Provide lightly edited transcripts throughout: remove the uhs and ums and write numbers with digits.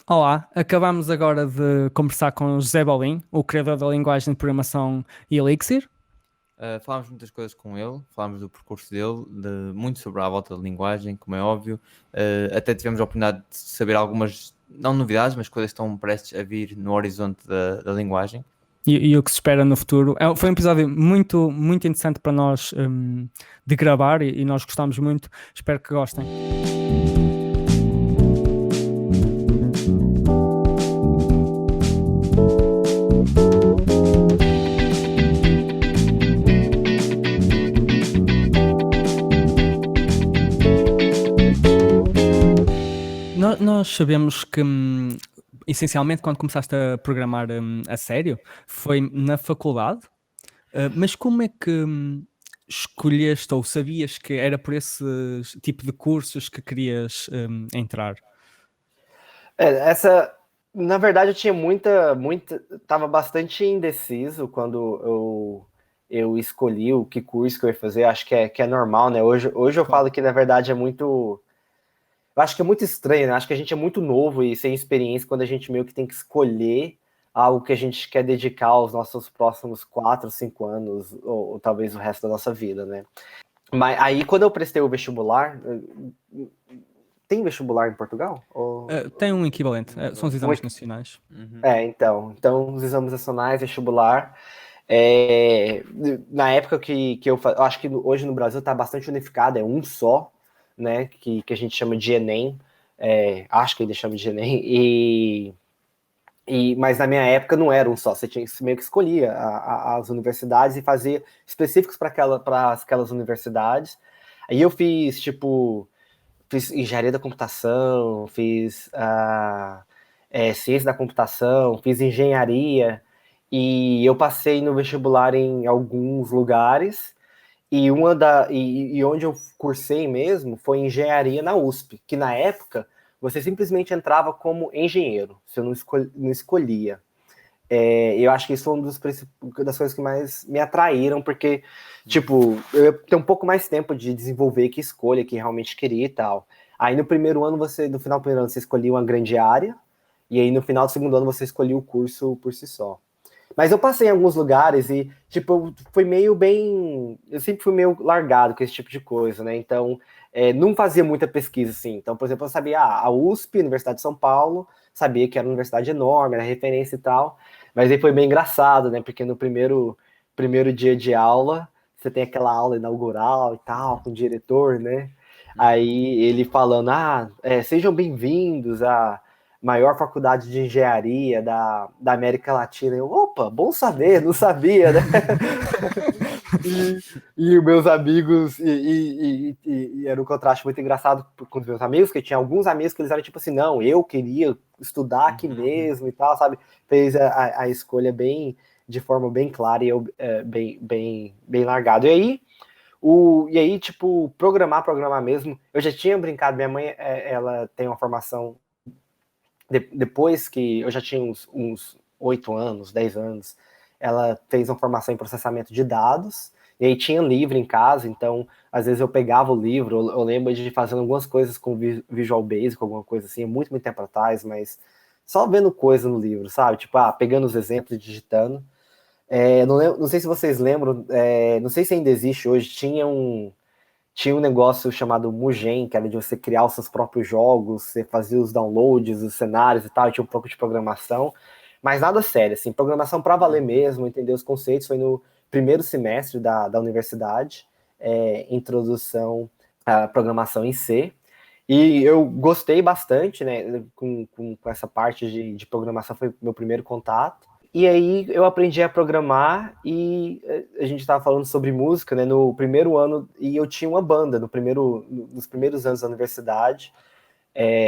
Olá, acabamos agora de conversar com o José Bolim, o criador da linguagem de programação Elixir. Falámos muitas coisas com ele, falámos do percurso dele, muito sobre a volta da linguagem, como é óbvio. Até tivemos a oportunidade de saber algumas, não novidades, mas coisas que estão prestes a vir no horizonte da linguagem. E o que se espera no futuro. Foi um episódio muito, muito interessante para nós de gravar e nós gostámos muito. Espero que gostem. Nós sabemos que, essencialmente, quando começaste a programar a sério, foi na faculdade. Mas como é que escolheste ou sabias que era por esse tipo de cursos que querias entrar? Na verdade, eu tinha tava bastante indeciso quando eu escolhi o que curso que eu ia fazer. Acho que é normal, né? Hoje eu falo que, na verdade, eu acho que é muito estranho, né? Acho que a gente é muito novo e sem experiência quando a gente meio que tem que escolher algo que a gente quer dedicar aos nossos próximos 4, 5 anos, ou talvez o resto da nossa vida, né? Mas aí, quando eu prestei o vestibular, tem vestibular em Portugal? Tem um equivalente, são os exames nacionais. Então, os exames nacionais, vestibular. Na época que eu acho que hoje no Brasil está bastante unificado, é um só, né? Que a gente chama de Enem. Acho que ele chama de Enem. Mas na minha época não era um só, você meio que escolhia as universidades e fazia específicos para aquelas universidades. Aí eu fiz engenharia da computação, fiz ciência da computação, fiz engenharia, e eu passei no vestibular em alguns lugares, e onde eu cursei mesmo foi engenharia na USP, que na época você simplesmente entrava como engenheiro, você não escolhia. Eu acho que isso foi uma das coisas que mais me atraíram, porque, tipo, eu ia ter um pouco mais tempo de desenvolver que escolha, que realmente queria e tal. Aí no primeiro ano, no final do primeiro ano, você escolhia uma grande área, e aí no final do segundo ano, você escolhia o curso por si só. Mas eu passei em alguns lugares e, tipo, foi meio bem. Eu sempre fui meio largado com esse tipo de coisa, né? Então, não fazia muita pesquisa, assim. Então, por exemplo, eu sabia a USP, Universidade de São Paulo, sabia que era uma universidade enorme, era referência e tal. Mas aí foi bem engraçado, né? Porque no primeiro dia de aula, você tem aquela aula inaugural e tal, com o diretor, né? Aí ele falando: sejam bem-vindos a maior faculdade de engenharia da América Latina. Eu, opa, bom saber, não sabia, né? e os meus amigos, e era um contraste muito engraçado com os meus amigos, que tinha alguns amigos que eles eram tipo assim, não, eu queria estudar aqui mesmo e tal, sabe? Fez a escolha de forma bem clara e eu bem largado. E aí, tipo, programar mesmo, eu já tinha brincado, minha mãe, ela tem uma formação depois que eu já tinha uns 8 anos, 10 anos, ela fez uma formação em processamento de dados, e aí tinha livro em casa, então às vezes eu pegava o livro, eu lembro de fazendo algumas coisas com Visual Basic, alguma coisa assim, muito, muito tempo atrás, mas só vendo coisa no livro, sabe? Tipo, pegando os exemplos e digitando. Não sei se vocês lembram, não sei se ainda existe hoje, tinha um negócio chamado Mugen, que era de você criar os seus próprios jogos, você fazia os downloads, os cenários e tal, e tinha um pouco de programação, mas nada sério, assim, programação para valer mesmo, entender os conceitos, foi no primeiro semestre da universidade, introdução à programação em C, e eu gostei bastante, né, com essa parte de programação, foi meu primeiro contato. E aí eu aprendi a programar e a gente estava falando sobre música, né, no primeiro ano, e eu tinha uma banda nos primeiros anos da universidade,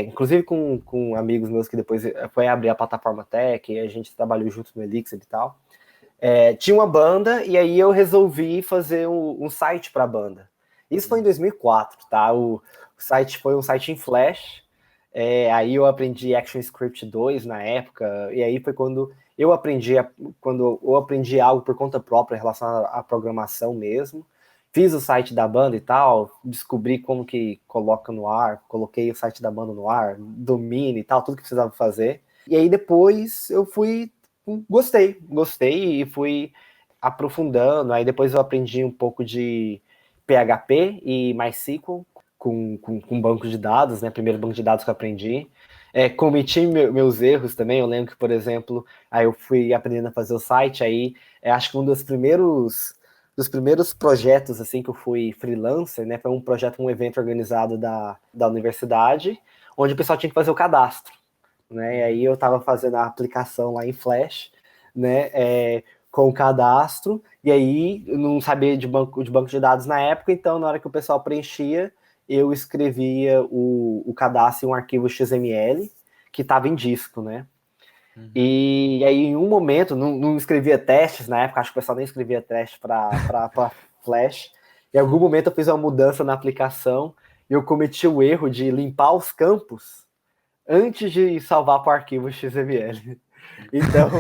inclusive com amigos meus que depois foi abrir a plataforma Tech, e a gente trabalhou junto no Elixir e tal. Tinha uma banda e aí eu resolvi fazer um site para a banda. Isso foi em 2004, tá? O site foi um site em Flash. Aí eu aprendi ActionScript 2 na época, e aí foi quando eu aprendi algo por conta própria em relação à programação mesmo. fiz o site da banda e tal, descobri como que coloca no ar, coloquei o site da banda no ar, domínio e tal, tudo que precisava fazer. E aí depois eu gostei e fui aprofundando. Aí depois eu aprendi um pouco de PHP e MySQL com banco de dados, né? Primeiro banco de dados que eu aprendi. Cometi meus erros também. Eu lembro que, por exemplo, aí eu fui aprendendo a fazer o site, aí acho que um dos primeiros projetos assim que eu fui freelancer, né? Foi um evento organizado da universidade, onde o pessoal tinha que fazer o cadastro, né? E aí eu estava fazendo a aplicação lá em Flash, né? Com o cadastro, e aí eu não sabia de banco de dados na época, então na hora que o pessoal preenchia, eu escrevia o cadastro em um arquivo XML que estava em disco, né? E aí, em um momento, não escrevia testes na época, acho que o pessoal nem escrevia teste para Flash. Em algum momento eu fiz uma mudança na aplicação e eu cometi o erro de limpar os campos antes de salvar para o arquivo XML. Então,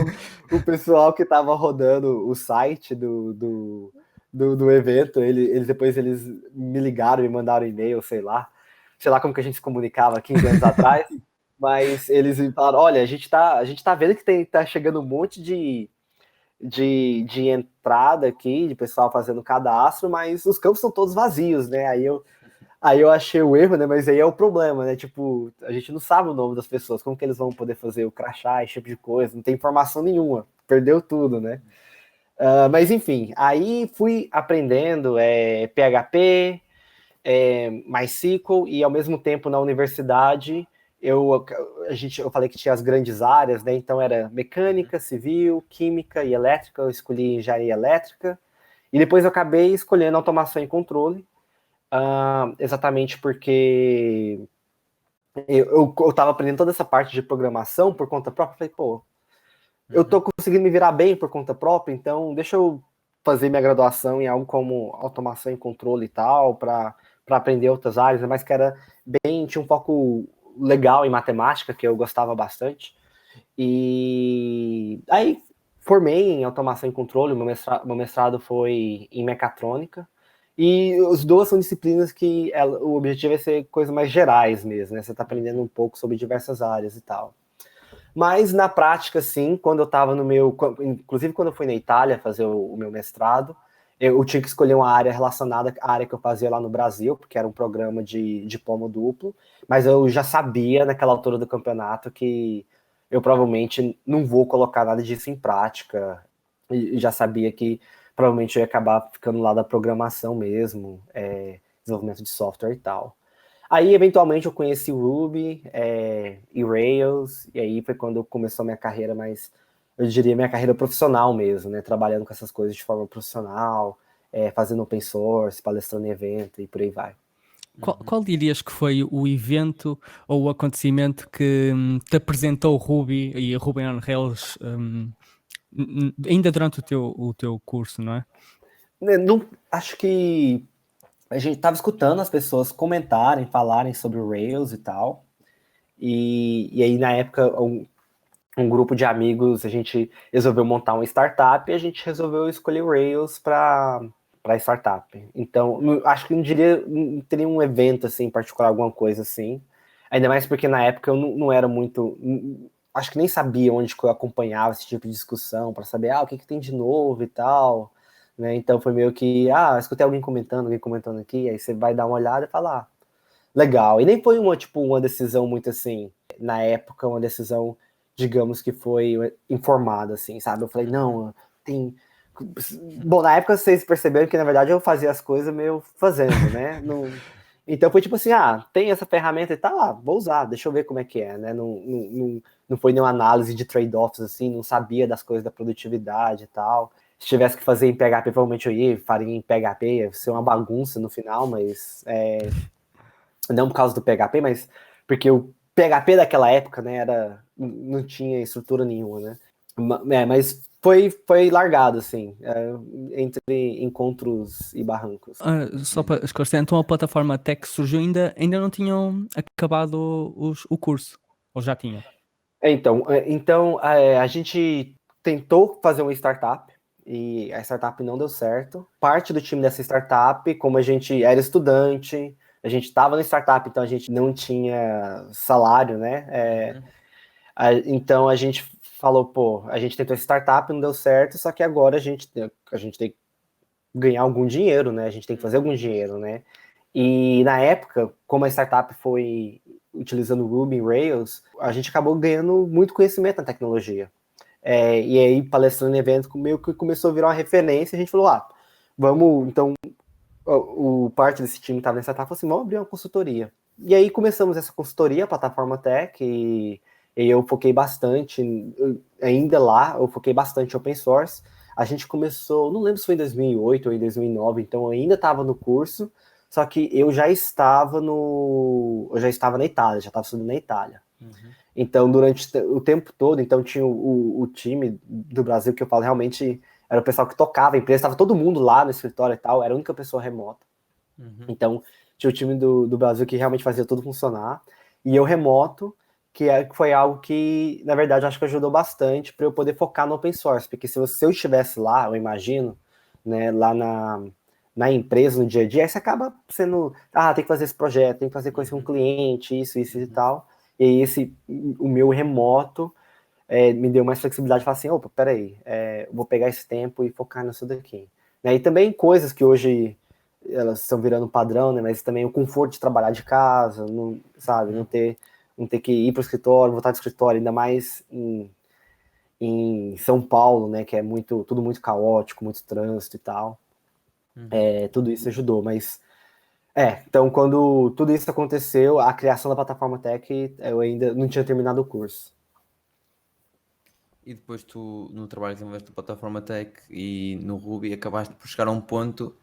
o pessoal que estava rodando o site do evento, depois eles me ligaram, me mandaram e-mail, sei lá como que a gente se comunicava 15 anos atrás, mas eles me falaram, olha, a gente tá vendo que tá chegando um monte de entrada aqui, de pessoal fazendo cadastro, mas os campos são todos vazios, né? Aí eu achei o erro, né? Mas aí é o problema, né? Tipo, a gente não sabe o nome das pessoas, como que eles vão poder fazer o crachá, esse tipo de coisa, não tem informação nenhuma, perdeu tudo, né? Mas enfim, aí fui aprendendo PHP, MySQL, e ao mesmo tempo na universidade eu falei que tinha as grandes áreas, né? Então era mecânica, civil, química e elétrica, eu escolhi engenharia elétrica, e depois eu acabei escolhendo automação e controle, exatamente porque eu tava aprendendo toda essa parte de programação por conta própria. Falei, pô, eu tô conseguindo me virar bem por conta própria, então deixa eu fazer minha graduação em algo como automação e controle e tal, para aprender outras áreas, mas que tinha um foco legal em matemática, que eu gostava bastante. E aí formei em automação e controle, meu mestrado foi em mecatrônica, e as duas são disciplinas que o objetivo é ser coisas mais gerais mesmo, né? Você está aprendendo um pouco sobre diversas áreas e tal. Mas na prática, sim, quando eu estava inclusive quando eu fui na Itália fazer o meu mestrado, eu tinha que escolher uma área relacionada à área que eu fazia lá no Brasil, porque era um programa de diploma duplo, mas eu já sabia naquela altura do campeonato que eu provavelmente não vou colocar nada disso em prática, e já sabia que provavelmente eu ia acabar ficando lá da programação mesmo, desenvolvimento de software e tal. Aí, eventualmente, eu conheci o Ruby e Rails, e aí foi quando começou a minha carreira mais, eu diria, minha carreira profissional mesmo, né? Trabalhando com essas coisas de forma profissional, fazendo open source, palestrando em evento e por aí vai. Qual dirias que foi o evento ou o acontecimento que te apresentou o Ruby e o Ruby on Rails ainda durante o teu curso, não é? Não, acho que a gente estava escutando as pessoas comentarem, falarem sobre o Rails e tal, e aí na época um grupo de amigos, a gente resolveu montar uma startup e a gente resolveu escolher o Rails para startup. Então, acho que não teria um evento assim, em particular, alguma coisa assim. Ainda mais porque na época eu não era muito. Acho que nem sabia onde que eu acompanhava esse tipo de discussão, para saber o que tem de novo e tal. Né? Então foi meio que, escutei alguém comentando aqui, aí você vai dar uma olhada e falar, legal. E nem foi uma decisão muito assim, na época, uma decisão, digamos que foi informada, assim, sabe? Eu falei, não, tem. Bom, na época vocês perceberam que, na verdade, eu fazia as coisas meio fazendo, né? Então foi tipo assim, tem essa ferramenta e tá, vou usar, deixa eu ver como é que é, né? Não foi nenhuma análise de trade-offs, assim, não sabia das coisas da produtividade e tal. Se tivesse que fazer em PHP, provavelmente faria em PHP, ia ser uma bagunça no final, mas não por causa do PHP, mas porque o PHP daquela época, né, não tinha estrutura nenhuma, né? Mas foi largado, assim, entre encontros e barrancos. Só para esclarecer, então a plataforma Tech surgiu ainda não tinham acabado o curso, ou já tinham? Então a gente tentou fazer uma startup, e a startup não deu certo. Parte do time dessa startup, como a gente era estudante, a gente estava na startup, então a gente não tinha salário, né? Então a gente falou, pô, a gente tentou essa startup, não deu certo, só que agora a gente tem que ganhar algum dinheiro, né? A gente tem que fazer algum dinheiro, né? E na época, como a startup foi utilizando Ruby e Rails, a gente acabou ganhando muito conhecimento na tecnologia. E aí, palestrando em evento, meio que começou a virar uma referência, a gente falou, vamos, então, o parte desse time que estava nessa etapa falou assim, vamos abrir uma consultoria. E aí começamos essa consultoria, a Plataforma Tech, e eu foquei bastante, ainda lá, eu foquei bastante em open source. A gente começou, não lembro se foi em 2008 ou em 2009, então eu ainda estava no curso, só que eu já estava na Itália, já estava estudando na Itália. Então, durante o tempo todo, então tinha o time do Brasil, que eu falo, realmente era o pessoal que tocava a empresa, estava todo mundo lá no escritório e tal, era a única pessoa remota. Então, tinha o time do Brasil que realmente fazia tudo funcionar, e eu remoto, que foi algo que, na verdade, acho que ajudou bastante para eu poder focar no open source, porque se eu estivesse lá, eu imagino, né, lá na empresa, no dia a dia, aí você acaba sendo, tem que fazer esse projeto, tem que fazer coisa com o cliente, isso e tal. E aí o meu remoto me deu mais flexibilidade de falar assim, opa, peraí, vou pegar esse tempo e focar nisso daqui. Né? E também coisas que hoje elas estão virando padrão, né? Mas também o conforto de trabalhar de casa, não, sabe, não ter que ir para o escritório, voltar do escritório, ainda mais em São Paulo, né? Que é tudo muito caótico, muito trânsito e tal. Tudo isso ajudou, mas então quando tudo isso aconteceu, a criação da Plataforma Tech, eu ainda não tinha terminado o curso. E depois tu, no trabalho que desenvolveste na Plataforma Tech e no Ruby, acabaste por chegar a um ponto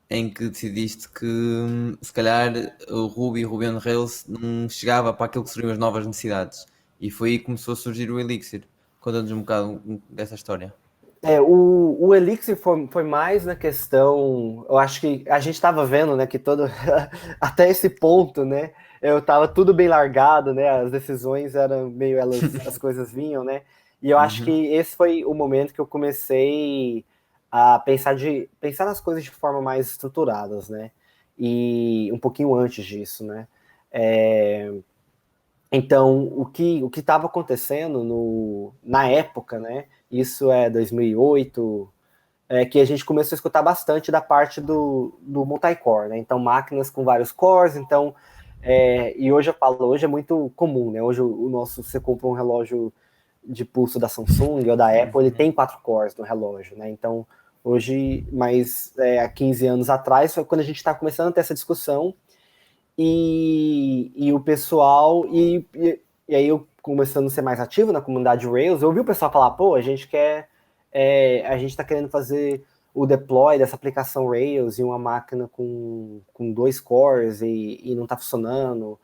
em que decidiste que se calhar o Ruby on Rails não chegava para aquilo que seriam as novas necessidades. E foi aí que começou a surgir o Elixir. Conta-nos um bocado dessa história. O Elixir foi mais na questão, eu acho que a gente estava vendo, né, que até esse ponto, né, eu estava tudo bem largado, né, as decisões eram meio, as coisas vinham, né, e eu acho que esse foi o momento que eu comecei a pensar nas coisas de forma mais estruturadas, né, e um pouquinho antes disso, né. Então, o que estava acontecendo na época, né, isso é 2008, que a gente começou a escutar bastante da parte do multi-core, né, então máquinas com vários cores, então, e hoje eu falo, hoje é muito comum, né, hoje você compra um relógio de pulso da Samsung ou da Apple, ele tem 4 cores no relógio, né, então, hoje, mas há 15 anos atrás, foi quando a gente está começando a ter essa discussão, e o pessoal, e aí eu começando a ser mais ativo na comunidade Rails, eu ouvi o pessoal falar, pô, a gente tá querendo fazer o deploy dessa aplicação Rails em uma máquina com 2 cores e não tá funcionando,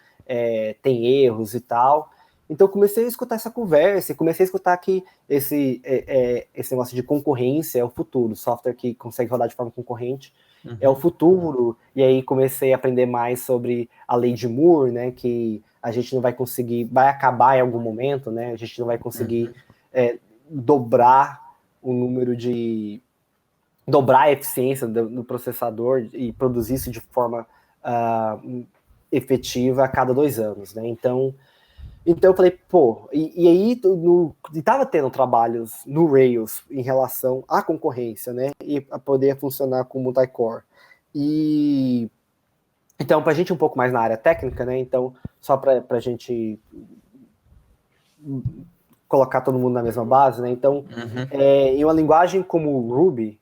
tem erros e tal. Então eu comecei a escutar essa conversa, e comecei a escutar que esse negócio de concorrência é o futuro, software que consegue rodar de forma concorrente é o futuro, e aí comecei a aprender mais sobre a lei de Moore, né, que a gente não vai conseguir, vai acabar em algum momento, né, a gente não vai conseguir dobrar o número dobrar a eficiência do processador e produzir isso de forma efetiva a cada 2 anos, né, então eu falei, pô, e aí estava tendo trabalhos no Rails em relação à concorrência, né, e a poder funcionar com multi-core. E então, para a gente um pouco mais na área técnica, né, então, só para a gente colocar todo mundo na mesma base, né, então, em uma linguagem como o Ruby,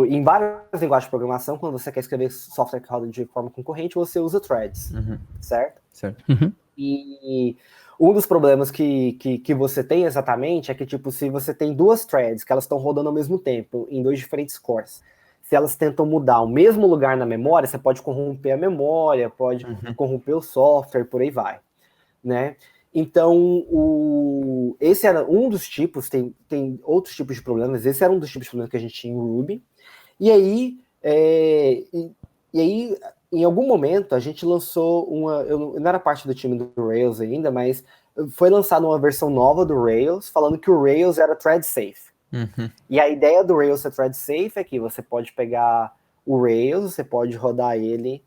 em várias linguagens de programação, quando você quer escrever software que roda de forma concorrente, você usa threads, certo? E um dos problemas que você tem exatamente é que, tipo, se você tem 2 threads que elas estão rodando ao mesmo tempo, em 2 diferentes cores, se elas tentam mudar o mesmo lugar na memória, você pode corromper a memória, pode corromper o software, por aí vai, né? Então, esse era um dos tipos, tem outros tipos de problemas, esse era um dos tipos de problemas que a gente tinha em Ruby, e aí, em algum momento, a gente lançou eu não era parte do time do Rails ainda, mas foi lançada uma versão nova do Rails, falando que o Rails era thread safe. Uhum. E a ideia do Rails ser thread safe é que você pode pegar o Rails, você pode rodar ele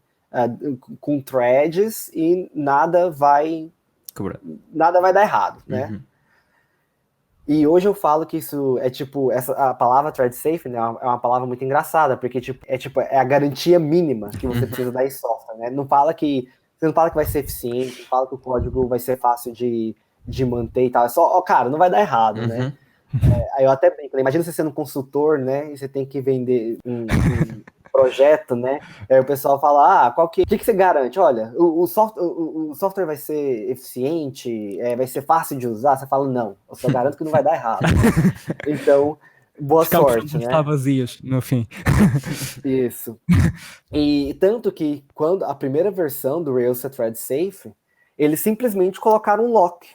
com threads e nada vai dar errado, né? Uhum. E hoje eu falo que isso é tipo, a palavra thread safe, né, é uma palavra muito engraçada, porque é a garantia mínima que você precisa dar em software, né? Você não fala que vai ser eficiente, não fala que o código vai ser fácil de manter e tal, é só, cara, não vai dar errado, né? Aí eu até brinco, imagina você sendo um consultor, né, e você tem que vender um projeto, né, aí o pessoal fala, o que você garante? Olha, o software vai ser eficiente, vai ser fácil de usar? Você fala, não, eu só garanto que não vai dar errado. Então, boa Os campos sorte, vão né? estar vazios no fim. Isso. E tanto que quando a primeira versão do Rails é thread safe, eles simplesmente colocaram um lock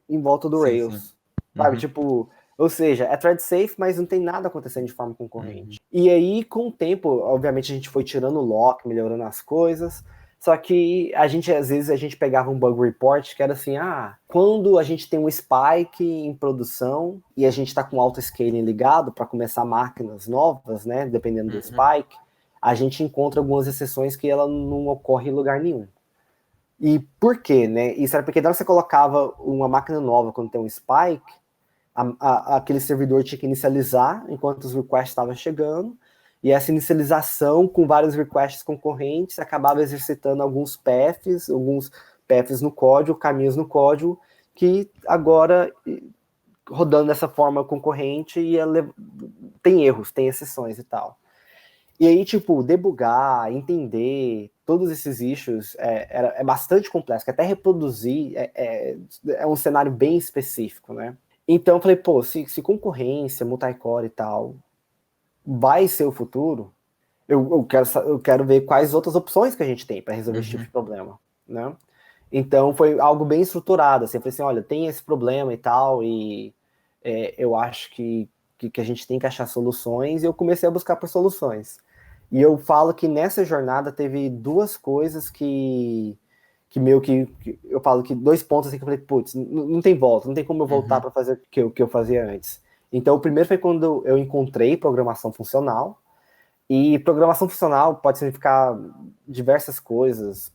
em volta do Rails. Sabe, tipo, ou seja, é thread safe, mas não tem nada acontecendo de forma concorrente. E aí, com o tempo, obviamente, a gente foi tirando o lock, melhorando as coisas, só que às vezes a gente pegava um bug report que era assim, quando a gente tem um spike em produção e a gente está com auto-scaling ligado para começar máquinas novas, né, dependendo do spike, a gente encontra algumas exceções que ela não ocorre em lugar nenhum. E por quê, né? Isso era porque na hora que você colocava uma máquina nova quando tem um spike, aquele servidor tinha que inicializar enquanto os requests estavam chegando, e essa inicialização com vários requests concorrentes acabava exercitando alguns paths no código, caminhos no código, que agora, rodando dessa forma concorrente, tem erros, tem exceções e tal. E aí, tipo, debugar, entender todos esses issues é bastante complexo, que até reproduzir é um cenário bem específico, né? Então eu falei, pô, se concorrência, multicore e tal, vai ser o futuro, eu quero ver quais outras opções que a gente tem para resolver esse tipo de problema, né? Então foi algo bem estruturado, assim, eu falei assim, olha, tem esse problema e tal, e eu acho que a gente tem que achar soluções, e eu comecei a buscar por soluções. E eu falo que nessa jornada teve duas coisas que eu falo que 2 pontos assim que eu falei, putz, não tem volta, não tem como eu voltar para fazer o que eu fazia antes. Então o primeiro foi quando eu encontrei programação funcional, e programação funcional pode significar diversas coisas,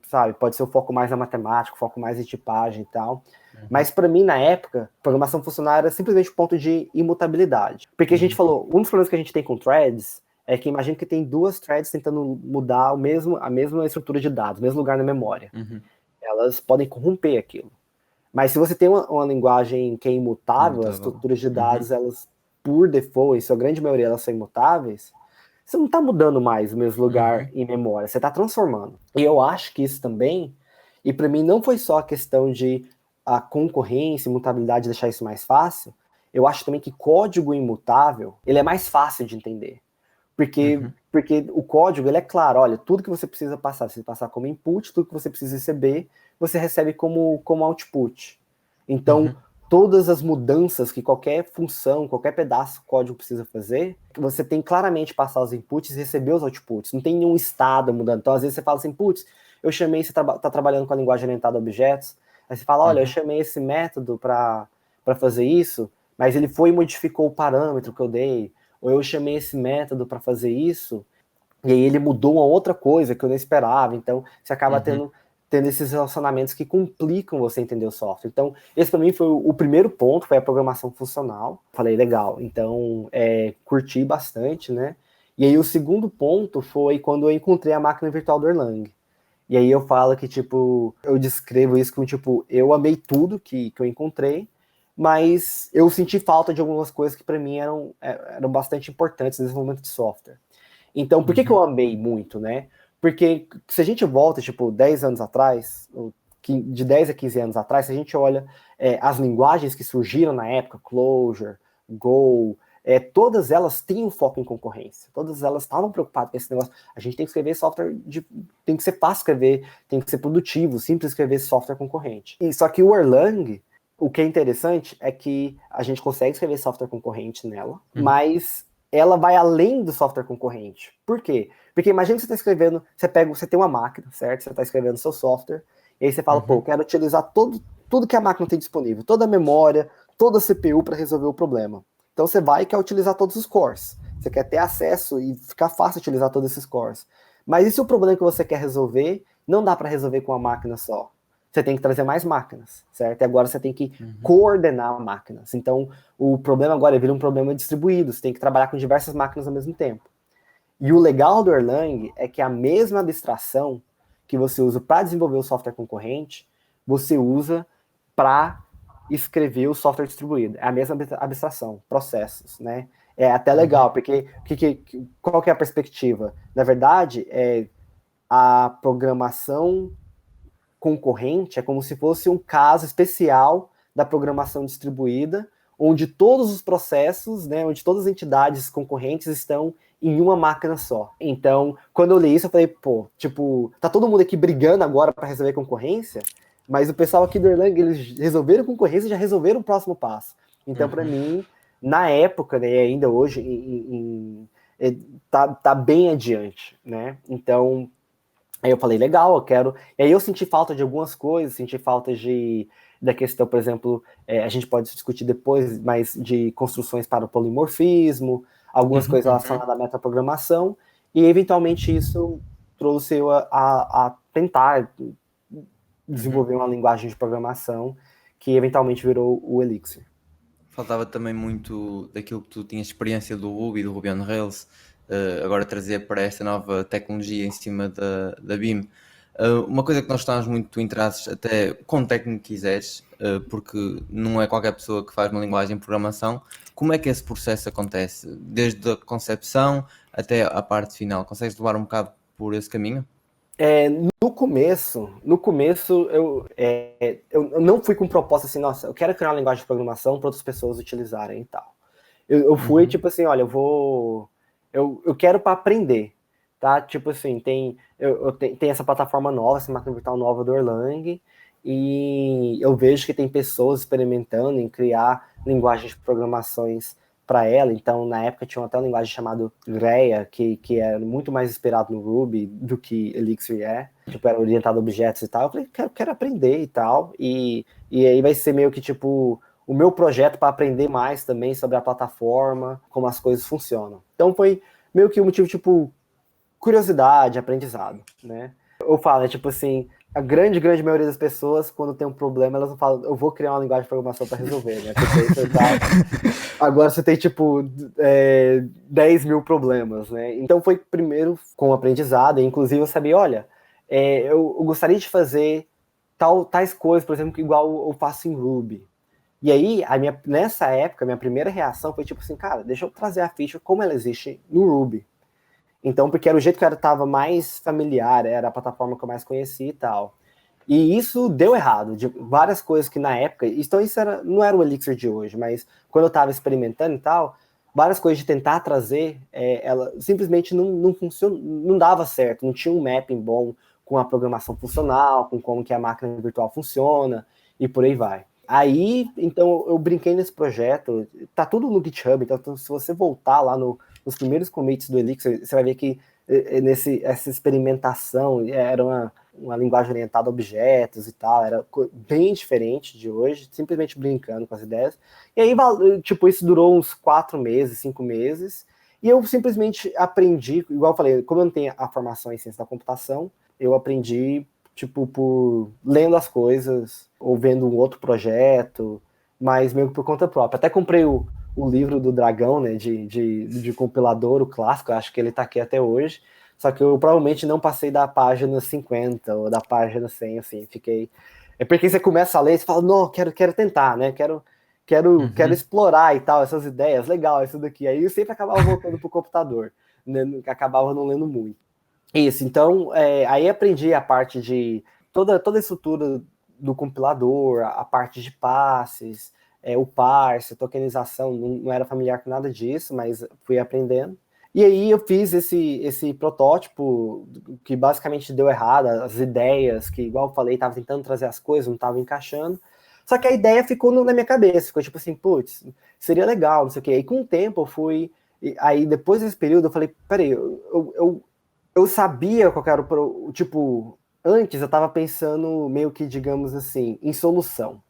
sabe? Pode ser o foco mais na matemática, o foco mais em tipagem e tal. Mas para mim, na época, programação funcional era simplesmente o ponto de imutabilidade. Porque a gente falou, um dos problemas que a gente tem com threads é que imagina que tem duas threads tentando mudar a mesma estrutura de dados, o mesmo lugar na memória. Elas podem corromper aquilo. Mas se você tem uma linguagem que é imutável, as estruturas de dados, elas, por default, em sua grande maioria, elas são imutáveis, você não está mudando mais o mesmo lugar em memória, você está transformando. E eu acho que isso também, e para mim não foi só a questão de a concorrência, imutabilidade, deixar isso mais fácil, eu acho também que código imutável, ele é mais fácil de entender. Porque o código, ele é claro, olha, tudo que você precisa passar como input, tudo que você precisa receber, você recebe como output. Então, todas as mudanças que qualquer função, qualquer pedaço do código precisa fazer, você tem claramente passar os inputs e receber os outputs. Não tem nenhum estado mudando. Então, às vezes você fala assim, putz, eu chamei, você tá trabalhando com a linguagem orientada a objetos, aí você fala, olha, eu chamei esse método para fazer isso, mas ele foi e modificou o parâmetro que eu dei, ou eu chamei esse método para fazer isso, e aí ele mudou uma outra coisa que eu não esperava. Então, você acaba tendo esses relacionamentos que complicam você entender o software. Então, esse para mim foi o primeiro ponto, foi a programação funcional. Falei, legal, então curti bastante, né? E aí o segundo ponto foi quando eu encontrei a máquina virtual do Erlang. E aí eu falo que, tipo, eu descrevo isso como, tipo, eu amei tudo que eu encontrei, mas eu senti falta de algumas coisas que para mim eram bastante importantes no desenvolvimento de software. Então, por que eu amei muito, né? Porque se a gente volta, tipo, 10 anos atrás, de 10 a 15 anos atrás, se a gente olha as linguagens que surgiram na época, Clojure, Go, todas elas têm um foco em concorrência. Todas elas estavam preocupadas com esse negócio. A gente tem que escrever software, tem que ser fácil escrever, tem que ser produtivo, simples escrever software concorrente. E só que o Erlang, o que é interessante é que a gente consegue escrever software concorrente nela, mas ela vai além do software concorrente. Por quê? Porque imagina que você está escrevendo, você tem uma máquina, certo? Você está escrevendo seu software, e aí você fala, pô, eu quero utilizar tudo que a máquina tem disponível, toda a memória, toda a CPU para resolver o problema. Então você vai e quer utilizar todos os cores. Você quer ter acesso e ficar fácil utilizar todos esses cores. Mas e se o problema que você quer resolver não dá para resolver com uma máquina só? Você tem que trazer mais máquinas, certo? E agora você tem que coordenar máquinas. Então, o problema agora vira um problema distribuído. Você tem que trabalhar com diversas máquinas ao mesmo tempo. E o legal do Erlang é que a mesma abstração que você usa para desenvolver o software concorrente, você usa para escrever o software distribuído. É a mesma abstração, processos, né? É até legal, porque qual que é a perspectiva? Na verdade, a programação concorrente é como se fosse um caso especial da programação distribuída, onde todos os processos, né, onde todas as entidades concorrentes estão em uma máquina só. Então, quando eu li isso, eu falei, pô, tipo, tá todo mundo aqui brigando agora para resolver concorrência, mas o pessoal aqui do Erlang, eles resolveram concorrência e já resolveram o próximo passo. Então, para mim, na época, né, e ainda hoje, tá bem adiante, né? Então, aí eu falei, legal, eu quero... E aí eu senti falta de algumas coisas, senti falta da questão, por exemplo, a gente pode discutir depois, mas de construções para o polimorfismo, algumas coisas relacionadas à metaprogramação, e eventualmente isso trouxe eu a tentar desenvolver uma linguagem de programação que eventualmente virou o Elixir. Faltava também muito daquilo que tu tinhas experiência do Ruby, do Ruby on Rails, agora trazer para esta nova tecnologia em cima da BIM. Uma coisa que nós estamos muito interessados, até com técnico que quiseres, porque não é qualquer pessoa que faz uma linguagem de programação, como é que esse processo acontece? Desde a concepção até a parte final, consegues levar um bocado por esse caminho? No começo eu não fui com proposta assim, nossa, eu quero criar uma linguagem de programação para outras pessoas utilizarem e tal. Eu fui tipo assim, olha, eu quero para aprender, tá? Tipo assim, tem essa plataforma nova, essa máquina virtual nova do Erlang, e eu vejo que tem pessoas experimentando em criar linguagens de programações para ela. Então, na época, tinha até uma linguagem chamada Rhea, que é muito mais inspirado no Ruby do que Elixir é. Tipo, era orientado a objetos e tal. Eu falei, quero aprender e tal. E aí vai ser meio que, tipo, o meu projeto para aprender mais também sobre a plataforma, como as coisas funcionam. Então, foi meio que um motivo, tipo, curiosidade, aprendizado, né? Eu falo, tipo assim, a grande maioria das pessoas, quando tem um problema, elas não falam, eu vou criar uma linguagem de programação para resolver, né? Porque aí você agora você tem, tipo, 10 mil problemas, né? Então foi primeiro com o aprendizado, e inclusive eu sabia, olha, eu gostaria de fazer tais coisas, por exemplo, igual eu faço em Ruby. E aí, nessa época, a minha primeira reação foi tipo assim, cara, deixa eu trazer a feature como ela existe no Ruby. Então, porque era o jeito que eu estava mais familiar, era a plataforma que eu mais conhecia e tal. E isso deu errado, de várias coisas que na época, então isso não era o Elixir de hoje, mas quando eu estava experimentando e tal, várias coisas de tentar trazer, ela simplesmente não funciona, não dava certo, não tinha um mapping bom com a programação funcional, com como que a máquina virtual funciona, e por aí vai. Aí, então, eu brinquei nesse projeto, tá tudo no GitHub, então se você voltar lá nos primeiros commits do Elixir, você vai ver que essa experimentação era uma linguagem orientada a objetos e tal, era bem diferente de hoje, simplesmente brincando com as ideias. E aí, tipo, isso durou uns 4 meses, 5 meses, e eu simplesmente aprendi, igual eu falei, como eu não tenho a formação em ciência da computação, eu aprendi, tipo, por lendo as coisas, ou vendo um outro projeto, mas meio que por conta própria. Até comprei o livro do Dragão, né, de compilador, o clássico, acho que ele tá aqui até hoje, só que eu provavelmente não passei da página 50 ou da página 100, assim, fiquei... É porque você começa a ler e você fala, não, quero tentar, né, quero explorar e tal, essas ideias, legal, isso daqui. Aí eu sempre acabava voltando pro computador, né, acabava não lendo muito. Isso, então, aí aprendi a parte de toda a estrutura do compilador, a parte de passes, o parse, tokenização, não era familiar com nada disso, mas fui aprendendo. E aí eu fiz esse protótipo que basicamente deu errado, as ideias, que igual eu falei, estava tentando trazer as coisas, não estava encaixando. Só que a ideia ficou na minha cabeça, ficou tipo assim, putz, seria legal, não sei o quê. E com o tempo eu fui, aí depois desse período eu falei, peraí, eu sabia qual era tipo, antes eu tava pensando meio que, digamos assim, em solução,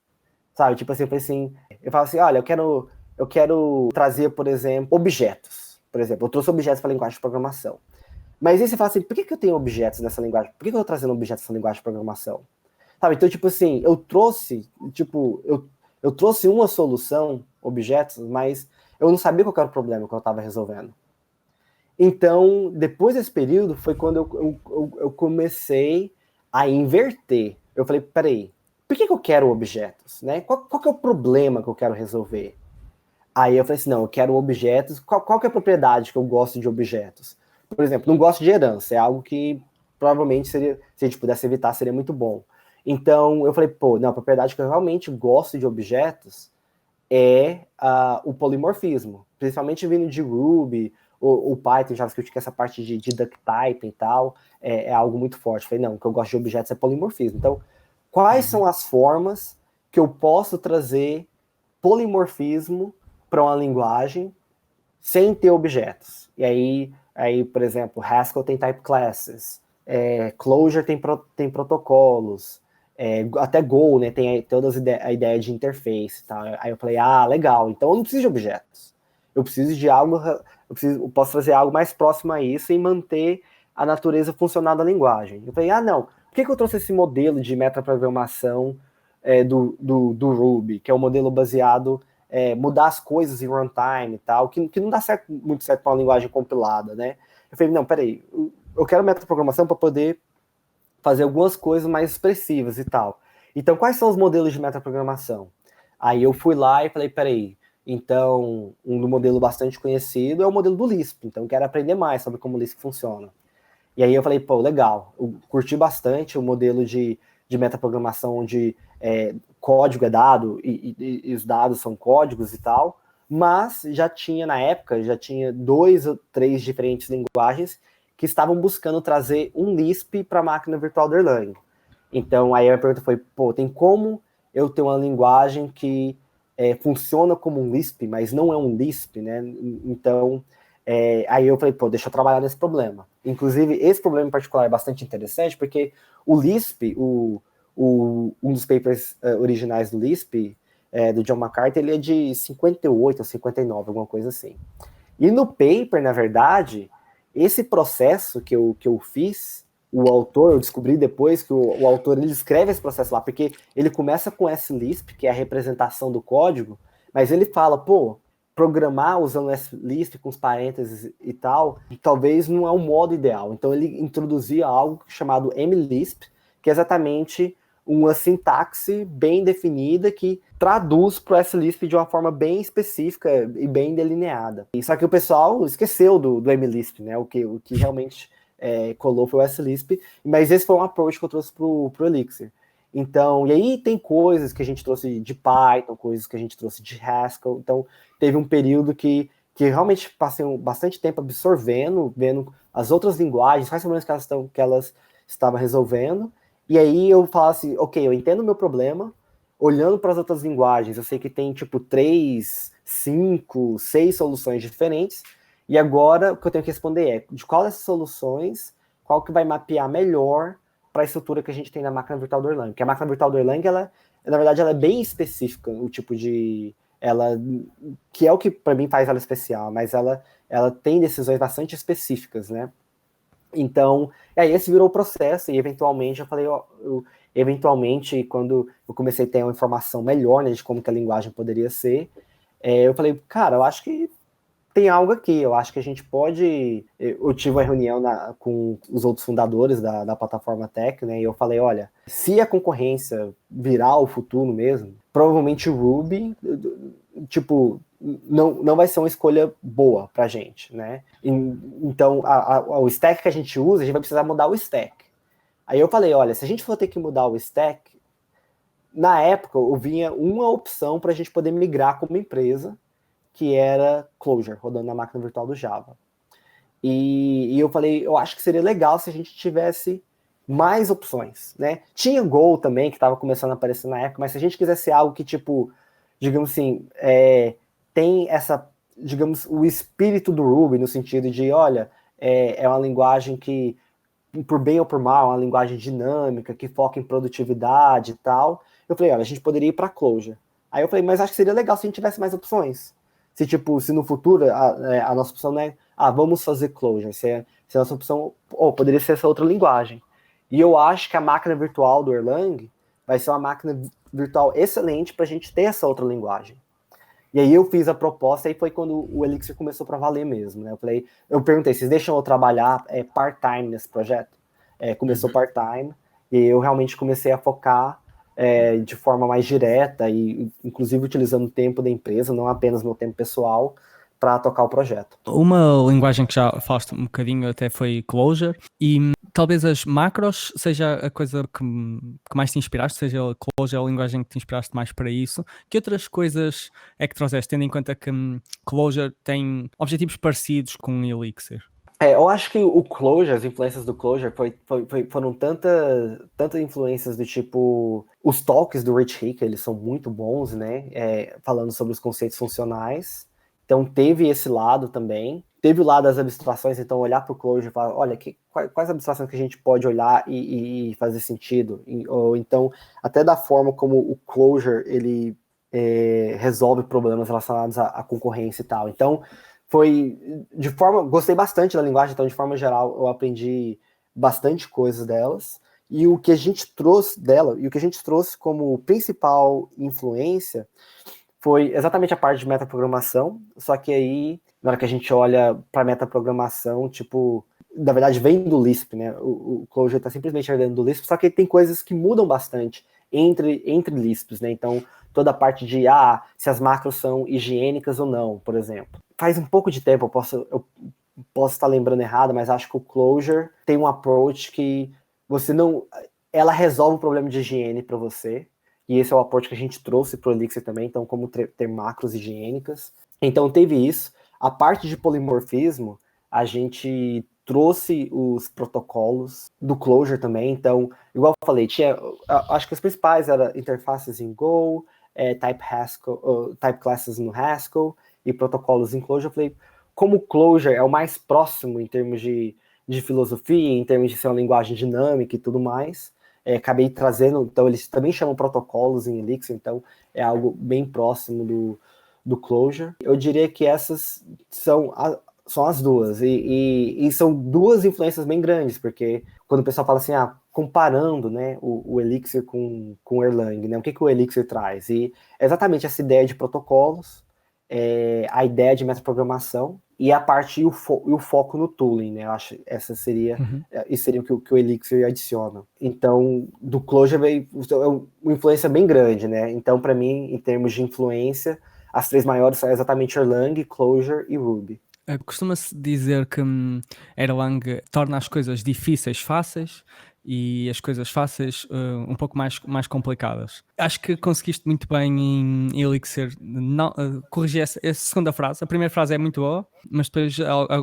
sabe? Tipo assim, eu falei assim, olha, eu quero eu quero trazer, por exemplo, objetos. Por exemplo, eu trouxe objetos para a linguagem de programação. Mas aí você fala assim, por que eu tenho objetos nessa linguagem? Por que eu estou trazendo objetos nessa linguagem de programação? Sabe, então, tipo assim, eu trouxe uma solução, objetos, mas eu não sabia qual era o problema que eu estava resolvendo. Então, depois desse período, foi quando eu comecei a inverter. Eu falei, peraí, por que eu quero objetos? Né? Qual que é o problema que eu quero resolver? Aí eu falei assim, não, eu quero objetos. Qual que é a propriedade que eu gosto de objetos? Por exemplo, não gosto de herança, é algo que provavelmente seria, se a gente pudesse evitar, seria muito bom. Então, eu falei, pô, não, a propriedade que eu realmente gosto de objetos é o polimorfismo, principalmente vindo de Ruby, o Python, JavaScript, que é essa parte de duck typing e tal, é algo muito forte. Eu falei, não, o que eu gosto de objetos é polimorfismo. Então, quais são as formas que eu posso trazer polimorfismo para uma linguagem sem ter objetos? E aí, por exemplo, Haskell tem type classes, Clojure tem protocolos, até Go, né, tem toda a ideia de interface, tá? Aí eu falei, legal, então eu não preciso de objetos. Eu preciso de algo, eu posso fazer algo mais próximo a isso e manter a natureza funcional da linguagem. Eu falei, não, por que eu trouxe esse modelo de metaprogramação do Ruby, que é um modelo baseado mudar as coisas em runtime e tal, que não dá muito certo para uma linguagem compilada, né? Eu falei, não, peraí, eu quero metaprogramação para poder fazer algumas coisas mais expressivas e tal. Então, quais são os modelos de metaprogramação? Aí eu fui lá e falei, peraí, então, um modelo bastante conhecido é o modelo do Lisp, então eu quero aprender mais sobre como o Lisp funciona. E aí eu falei, pô, legal, eu curti bastante o modelo de metaprogramação onde código é dado e os dados são códigos e tal, mas já tinha, na época, 2 ou 3 diferentes linguagens que estavam buscando trazer um Lisp para a máquina virtual da Erlang. Então, aí a pergunta foi, pô, tem como eu ter uma linguagem que funciona como um Lisp, mas não é um Lisp, né? Então, aí eu falei, pô, deixa eu trabalhar nesse problema. Inclusive, esse problema em particular é bastante interessante, porque o Lisp, um dos papers originais do Lisp, do John McCarthy, ele é de 58 ou 59, alguma coisa assim. E no paper, na verdade, esse processo que eu fiz, o autor, eu descobri depois que o autor ele escreve esse processo lá, porque ele começa com SLisp, que é a representação do código, mas ele fala, pô, programar usando SLisp com os parênteses e tal, talvez não é o modo ideal. Então ele introduzia algo chamado MLisp, que é exatamente uma sintaxe bem definida que traduz para o SLisp de uma forma bem específica e bem delineada. E só que o pessoal esqueceu do MLisp, né? O que realmente colou foi o SLisp, mas esse foi um approach que eu trouxe para o Elixir. Então, e aí tem coisas que a gente trouxe de Python, coisas que a gente trouxe de Haskell. Então, teve um período que realmente passei bastante tempo absorvendo, vendo as outras linguagens, quais problemas que elas estavam resolvendo. E aí eu falo assim, ok, eu entendo o meu problema, olhando para as outras linguagens, eu sei que tem tipo 3, 5, 6 soluções diferentes, e agora o que eu tenho que responder é, de qual dessas soluções, qual que vai mapear melhor para a estrutura que a gente tem na máquina virtual do Erlang. Porque a máquina virtual do Erlang, na verdade, ela é bem específica, o tipo de... que é o que para mim faz ela especial, mas ela tem decisões bastante específicas, né? Então, aí esse virou o processo, e eventualmente eu falei, eventualmente, quando eu comecei a ter uma informação melhor, né, de como que a linguagem poderia ser, eu falei, cara, eu acho que tem algo aqui, eu acho que a gente pode... Eu tive uma reunião com os outros fundadores da plataforma Tech, né, e eu falei, olha, se a concorrência virar o futuro mesmo, provavelmente o Ruby, tipo, não vai ser uma escolha boa pra gente, né? Então, o stack que a gente usa, a gente vai precisar mudar o stack. Aí eu falei, olha, se a gente for ter que mudar o stack, na época eu vinha uma opção para a gente poder migrar como empresa, que era Clojure, rodando na máquina virtual do Java. E eu falei, eu acho que seria legal se a gente tivesse mais opções, né? Tinha Go também, que estava começando a aparecer na época, mas se a gente quisesse algo que, tipo, digamos assim, tem essa, digamos, o espírito do Ruby, no sentido de, olha, é uma linguagem que, por bem ou por mal, é uma linguagem dinâmica, que foca em produtividade e tal. Eu falei, olha, a gente poderia ir para Clojure. Aí eu falei, mas acho que seria legal se a gente tivesse mais opções. se no futuro a nossa opção não é, vamos fazer Clojure, se a nossa opção, poderia ser essa outra linguagem. E eu acho que a máquina virtual do Erlang vai ser uma máquina virtual excelente para a gente ter essa outra linguagem. E aí eu fiz a proposta, e foi quando o Elixir começou para valer mesmo, né? Eu perguntei, vocês deixam eu trabalhar part-time nesse projeto? Começou part-time, e eu realmente comecei a focar de forma mais direta, e inclusive utilizando o tempo da empresa, não apenas meu tempo pessoal, para tocar o projeto. Uma linguagem que já falaste um bocadinho até foi Clojure, e talvez as macros seja a coisa que mais te inspiraste, seja a Clojure a linguagem que te inspiraste mais para isso. Que outras coisas é que trouxeste, tendo em conta que Clojure tem objetivos parecidos com o Elixir? Eu acho que o Clojure, as influências do Clojure foram tantas influências do tipo... Os talks do Rich Hick, eles são muito bons, né? Falando sobre os conceitos funcionais. Então teve esse lado também. Teve o lado das abstrações, então olhar para o Clojure e falar, olha, quais abstrações que a gente pode olhar e fazer sentido? Ou então, até da forma como o Clojure, ele resolve problemas relacionados à concorrência e tal. Então... gostei bastante da linguagem, então de forma geral eu aprendi bastante coisas delas, e o que a gente trouxe como principal influência foi exatamente a parte de metaprogramação, só que aí, na hora que a gente olha para metaprogramação, na verdade vem do Lisp, né? O Clojure está simplesmente herdando do Lisp, só que tem coisas que mudam bastante entre Lisps, né? Então, toda a parte de se as macros são higiênicas ou não, por exemplo. Faz um pouco de tempo, eu posso estar lembrando errado, mas acho que o Clojure tem um approach que ela resolve o problema de higiene para você, e esse é o approach que a gente trouxe para o Elixir também, então como ter macros higiênicas. Então teve isso. A parte de polimorfismo, a gente trouxe os protocolos do Clojure também, então, igual eu falei, acho que os principais eram interfaces em Go, type classes no Haskell, e protocolos em Clojure. Eu falei, como o Clojure é o mais próximo em termos de filosofia, em termos de ser uma linguagem dinâmica e tudo mais, acabei trazendo, então eles também chamam protocolos em Elixir, então é algo bem próximo do Clojure. Eu diria que essas são as duas, e são duas influências bem grandes, porque quando o pessoal fala assim, comparando, né, o Elixir com o Erlang, né, o que o Elixir traz? E é exatamente essa ideia de protocolos, a ideia de metaprogramação, e a parte e o foco no tooling, né? Eu acho essa seria o que o Elixir adiciona. Então, do Clojure veio uma influência bem grande, né? Então, para mim, em termos de influência, as três maiores são exatamente Erlang, Clojure e Ruby. Costuma-se dizer que Erlang torna as coisas difíceis fáceis e as coisas fáceis um pouco mais complicadas. Acho que conseguiste muito bem em Elixir corrigir essa segunda frase. A primeira frase é muito boa, mas depois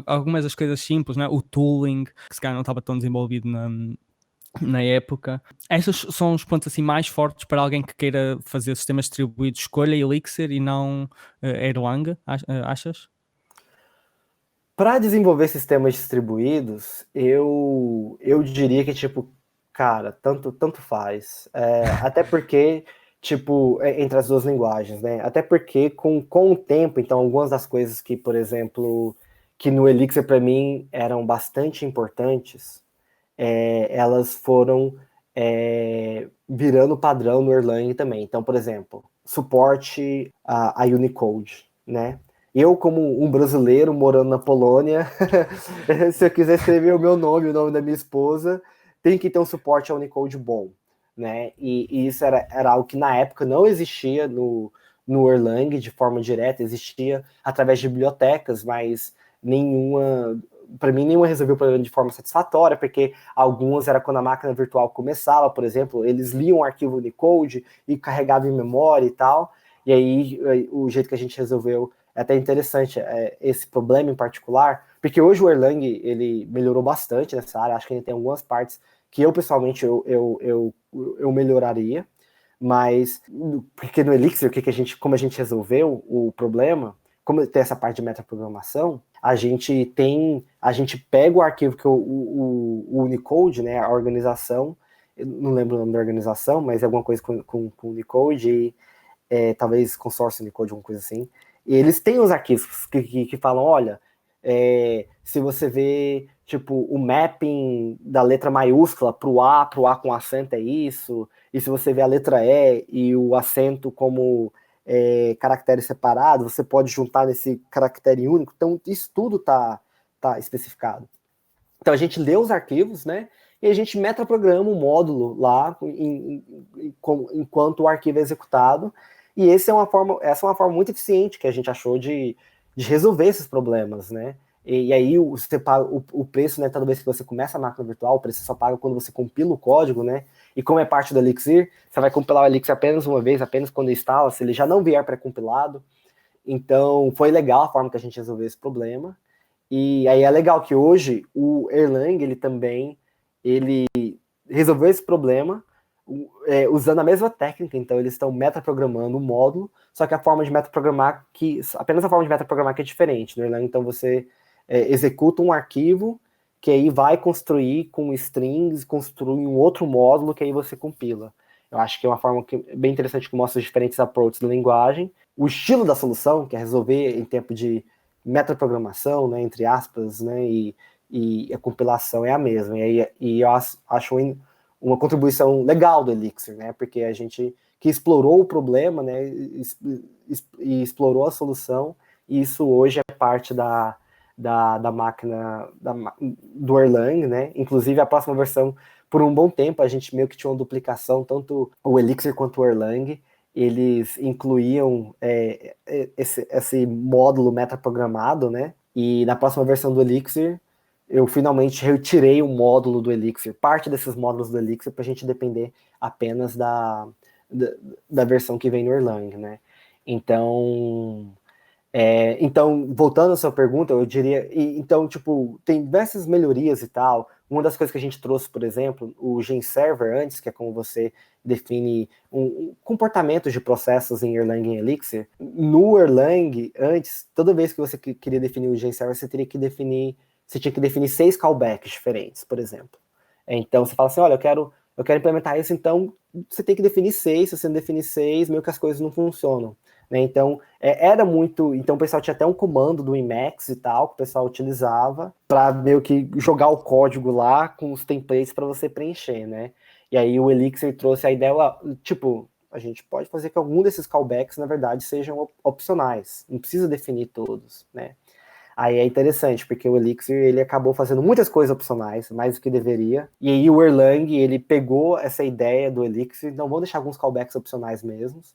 algumas das coisas simples, né? O tooling, que se calhar não estava tão desenvolvido na época. Estes são os pontos assim mais fortes para alguém que queira fazer sistemas distribuídos. Escolha Elixir e não Erlang, achas? Para desenvolver sistemas distribuídos, eu diria que, cara, tanto faz. Até porque, entre as duas linguagens, né? Até porque, com o tempo, então, algumas das coisas que, por exemplo, que no Elixir, para mim, eram bastante importantes, elas foram virando padrão no Erlang também. Então, por exemplo, suporte a Unicode, né? Eu, como um brasileiro morando na Polônia, se eu quiser escrever o meu nome, o nome da minha esposa, tem que ter um suporte a Unicode bom, né? E isso era algo que na época não existia no Erlang de forma direta, existia através de bibliotecas, mas para mim nenhuma resolveu o problema de forma satisfatória, porque algumas era quando a máquina virtual começava, por exemplo, eles liam um arquivo Unicode e carregavam em memória e tal, e aí o jeito que a gente resolveu é até interessante esse problema em particular, porque hoje o Erlang ele melhorou bastante nessa área, acho que ele tem algumas partes que eu pessoalmente eu melhoraria, mas porque no Elixir, como a gente resolveu o problema, como tem essa parte de metaprogramação, a gente pega o arquivo que o Unicode, né, a organização, eu não lembro o nome da organização, mas é alguma coisa com Unicode, talvez consórcio Unicode, alguma coisa assim, E eles têm os arquivos que falam, olha, se você vê, tipo, o mapping da letra maiúscula pro A com acento é isso, e se você vê a letra E e o acento como caractere separado, você pode juntar nesse caractere único. Então, isso tudo tá especificado. Então, a gente lê os arquivos, né? E a gente metaprograma um módulo lá enquanto o arquivo é executado. E essa é uma forma muito eficiente que a gente achou de resolver esses problemas, né? E aí você paga o preço, né? Toda vez que você começa a máquina virtual, o preço você só paga quando você compila o código, né? E como é parte do Elixir, você vai compilar o Elixir apenas uma vez, apenas quando instala, se ele já não vier pré-compilado. Então, foi legal a forma que a gente resolveu esse problema. E aí é legal que hoje o Erlang, ele resolveu esse problema usando a mesma técnica. Então eles estão metaprogramando o módulo, só que apenas a forma de metaprogramar que é diferente no Erlang. Então você executa um arquivo que aí vai construir com strings, construir um outro módulo que aí você compila. Eu acho que é uma forma bem interessante que mostra os diferentes approaches da linguagem. O estilo da solução, que é resolver em tempo de metaprogramação, né, entre aspas, né, e a compilação é a mesma. E eu acho uma contribuição legal do Elixir, né, porque a gente que explorou o problema, né, e explorou a solução, e isso hoje é parte da máquina do Erlang, né, inclusive a próxima versão, por um bom tempo, a gente meio que tinha uma duplicação, tanto o Elixir quanto o Erlang, eles incluíam esse módulo metaprogramado, né? E na próxima versão do Elixir, eu finalmente retirei o módulo do Elixir, parte desses módulos do Elixir, para a gente depender apenas da versão que vem no Erlang, né? Então, voltando à sua pergunta, eu diria, então, tipo, tem diversas melhorias e tal. Uma das coisas que a gente trouxe, por exemplo, o GenServer antes, que é como você define um comportamento de processos em Erlang e Elixir. No Erlang, antes, toda vez que você queria definir o GenServer, você tinha que definir 6 callbacks diferentes, por exemplo. Então, você fala assim, olha, eu quero implementar isso, então você tem que definir 6, se você não definir 6, meio que as coisas não funcionam. Né? Então, era muito... Então, o pessoal tinha até um comando do Emacs e tal, que o pessoal utilizava para meio que jogar o código lá com os templates para você preencher, né? E aí o Elixir trouxe a ideia, tipo, a gente pode fazer que algum desses callbacks, na verdade, sejam opcionais. Não precisa definir todos, né? Aí é interessante, porque o Elixir, ele acabou fazendo muitas coisas opcionais, mais do que deveria. E aí o Erlang, ele pegou essa ideia do Elixir, não vou deixar alguns callbacks opcionais mesmos.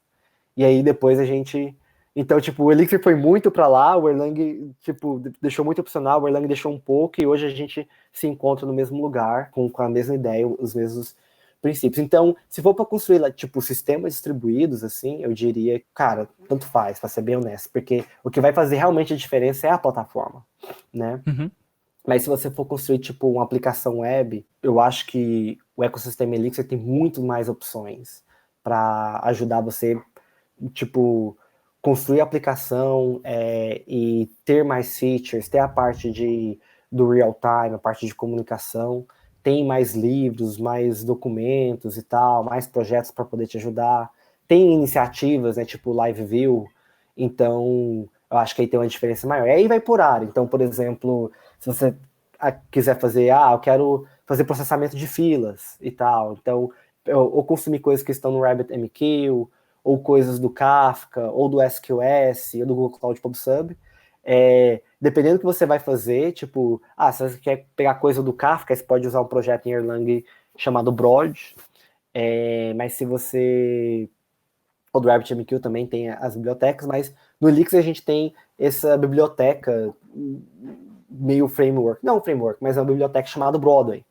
E aí depois a gente... Então, tipo, o Elixir foi muito para lá, o Erlang, tipo, deixou muito opcional, o Erlang deixou um pouco, e hoje a gente se encontra no mesmo lugar, com a mesma ideia, os mesmos princípios. Então, se for para construir, tipo, sistemas distribuídos, assim, eu diria, cara, tanto faz, para ser bem honesto, porque o que vai fazer realmente a diferença é a plataforma, né? Uhum. Mas se você for construir, tipo, uma aplicação web, eu acho que o ecossistema Elixir tem muito mais opções para ajudar você, tipo, construir a aplicação e ter mais features, ter a parte do real-time, a parte de comunicação, tem mais livros, mais documentos e tal, mais projetos para poder te ajudar, tem iniciativas, né, tipo Live View, então eu acho que aí tem uma diferença maior. E aí vai por área, então, por exemplo, se você quiser fazer, eu quero fazer processamento de filas e tal, então, ou consumir coisas que estão no RabbitMQ, ou coisas do Kafka, ou do SQS, ou do Google Cloud PubSub, dependendo do que você vai fazer, tipo, se você quer pegar coisa do Kafka, você pode usar um projeto em Erlang chamado Broad, mas se você... O do RabbitMQ também tem as bibliotecas, mas no Elixir a gente tem essa biblioteca meio framework, não framework, mas é uma biblioteca chamada Broadway.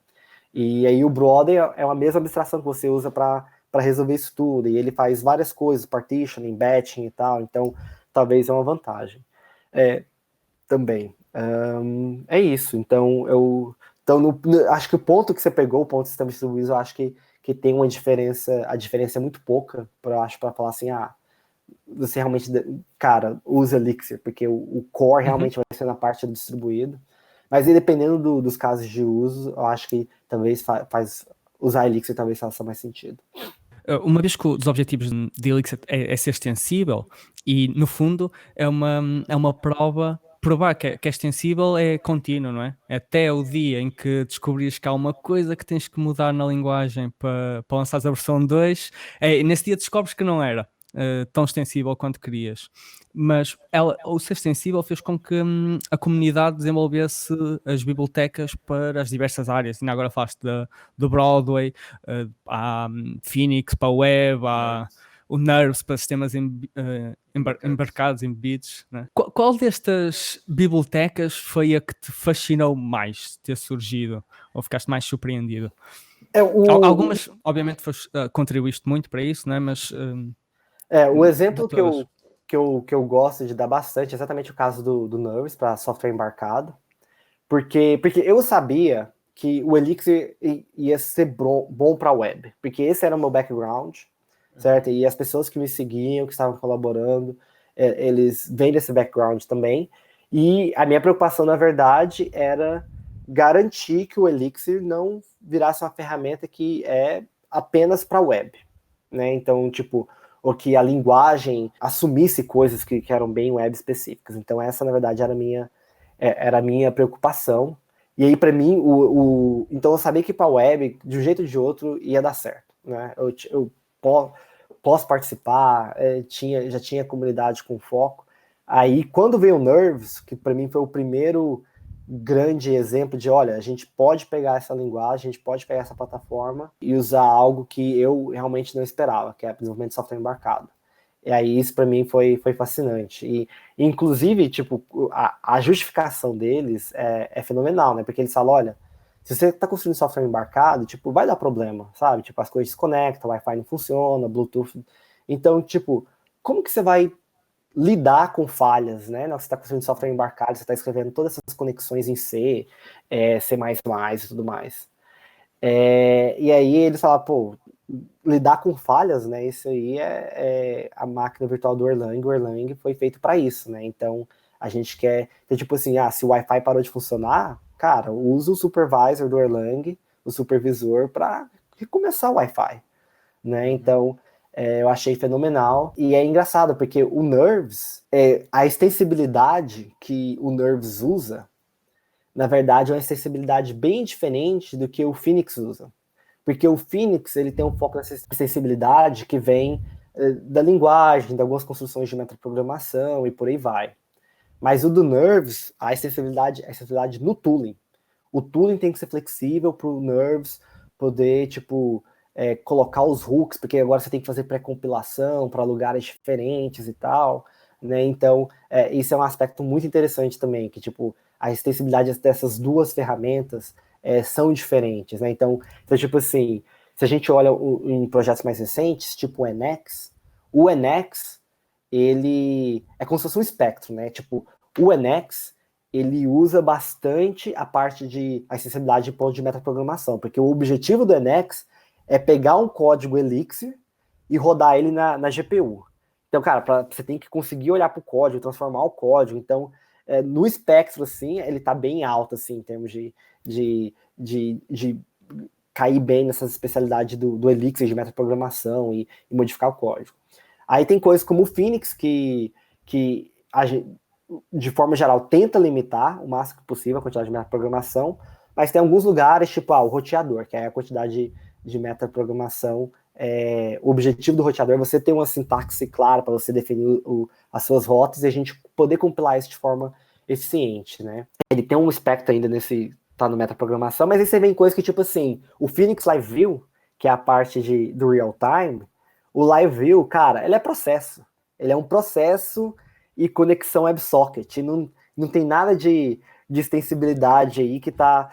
E aí o Broadway é uma mesma abstração que você usa para resolver isso tudo, e ele faz várias coisas, partitioning, batching e tal, então talvez é uma vantagem. Também. É isso, então acho que o ponto que você pegou, o ponto do sistema distribuído, eu acho que tem uma diferença, a diferença é muito pouca, para falar assim, você realmente, cara, usa Elixir, porque o core realmente vai ser na parte do distribuído, mas aí, dependendo dos casos de uso, eu acho que talvez usar Elixir talvez faça mais sentido. uma vez que os objetivos de Elixir é ser extensível, e no fundo é uma prova. Provar que é extensível é contínuo, não é? Até o dia em que descobrires que há uma coisa que tens que mudar na linguagem para lançares a versão 2, nesse dia descobres que não era tão extensível quanto querias. Mas o ser extensível fez com que a comunidade desenvolvesse as bibliotecas para as diversas áreas. Ainda agora falaste do Broadway, há Phoenix para a web, há o Nerves para sistemas embarcados, embebidos. Né? Qual destas bibliotecas foi a que te fascinou mais de ter surgido? Ou ficaste mais surpreendido? Algumas, obviamente, contribuíste muito para isso, né? Mas... o exemplo que eu gosto de dar bastante é exatamente o caso do Nerves para software embarcado, porque eu sabia que o Elixir ia ser bom para a web, porque esse era o meu background, certo? E as pessoas que me seguiam, que estavam colaborando, eles vêm desse background também, e a minha preocupação, na verdade, era garantir que o Elixir não virasse uma ferramenta que é apenas para a web, né? Então, tipo, ou que a linguagem assumisse coisas que eram bem web específicas. Então essa, na verdade, era a minha preocupação. E aí, para mim, então eu sabia que para a web, de um jeito ou de outro, ia dar certo, né? Eu posso participar, já tinha comunidade com foco. Aí, quando veio o Nerves, que para mim foi o primeiro grande exemplo de, olha, a gente pode pegar essa linguagem, a gente pode pegar essa plataforma e usar algo que eu realmente não esperava, que é o desenvolvimento de software embarcado. E aí isso para mim foi fascinante. E inclusive, tipo, a justificação deles é fenomenal, né? Porque eles falam, olha, se você está construindo software embarcado, tipo, vai dar problema, sabe? Tipo, as coisas desconectam, o Wi-Fi não funciona, Bluetooth. Então, tipo, como que você vai lidar com falhas, né? Você está construindo software embarcado, você está escrevendo todas essas conexões em C, C++ e tudo mais. E aí eles falam, pô, lidar com falhas, né? Isso aí é a máquina virtual do Erlang. O Erlang foi feito para isso, né? Então a gente quer, então, tipo assim, se o Wi-Fi parou de funcionar, cara, usa o supervisor do Erlang, o supervisor, para recomeçar o Wi-Fi, né? Então eu achei fenomenal. E é engraçado, porque o Nerves, a extensibilidade que o Nerves usa, na verdade, é uma extensibilidade bem diferente do que o Phoenix usa. Porque o Phoenix, ele tem um foco nessa extensibilidade que vem da linguagem, de algumas construções de metaprogramação e por aí vai. Mas o do Nerves, a extensibilidade no tooling. O tooling tem que ser flexível para o Nerves poder, tipo, colocar os hooks, porque agora você tem que fazer pré-compilação para lugares diferentes e tal, né? Então, isso é um aspecto muito interessante também, que, tipo, a extensibilidade dessas duas ferramentas são diferentes, né? Então, tipo assim, se a gente olha em projetos mais recentes, tipo o NX, ele é como se fosse um espectro, né? Tipo, o NX, ele usa bastante a parte de acessibilidade de ponto de metaprogramação, porque o objetivo do NX é pegar um código Elixir e rodar ele na GPU. Então, cara, você tem que conseguir olhar para o código, transformar o código. Então, no espectro, assim, ele está bem alto, assim, em termos de cair bem nessas especialidades do Elixir de metaprogramação e modificar o código. Aí tem coisas como o Phoenix, que a gente, de forma geral, tenta limitar o máximo possível a quantidade de metaprogramação, mas tem alguns lugares, tipo o roteador, que é a quantidade de metaprogramação. O objetivo do roteador é você ter uma sintaxe clara para você definir as suas rotas e a gente poder compilar isso de forma eficiente, né? Ele tem um espectro ainda tá no metaprogramação, mas aí você vê coisas que, tipo assim, o Phoenix Live View, que é a parte do real time, o Live View, cara, ele é processo. Ele é um processo e conexão WebSocket. Não tem nada de extensibilidade aí que tá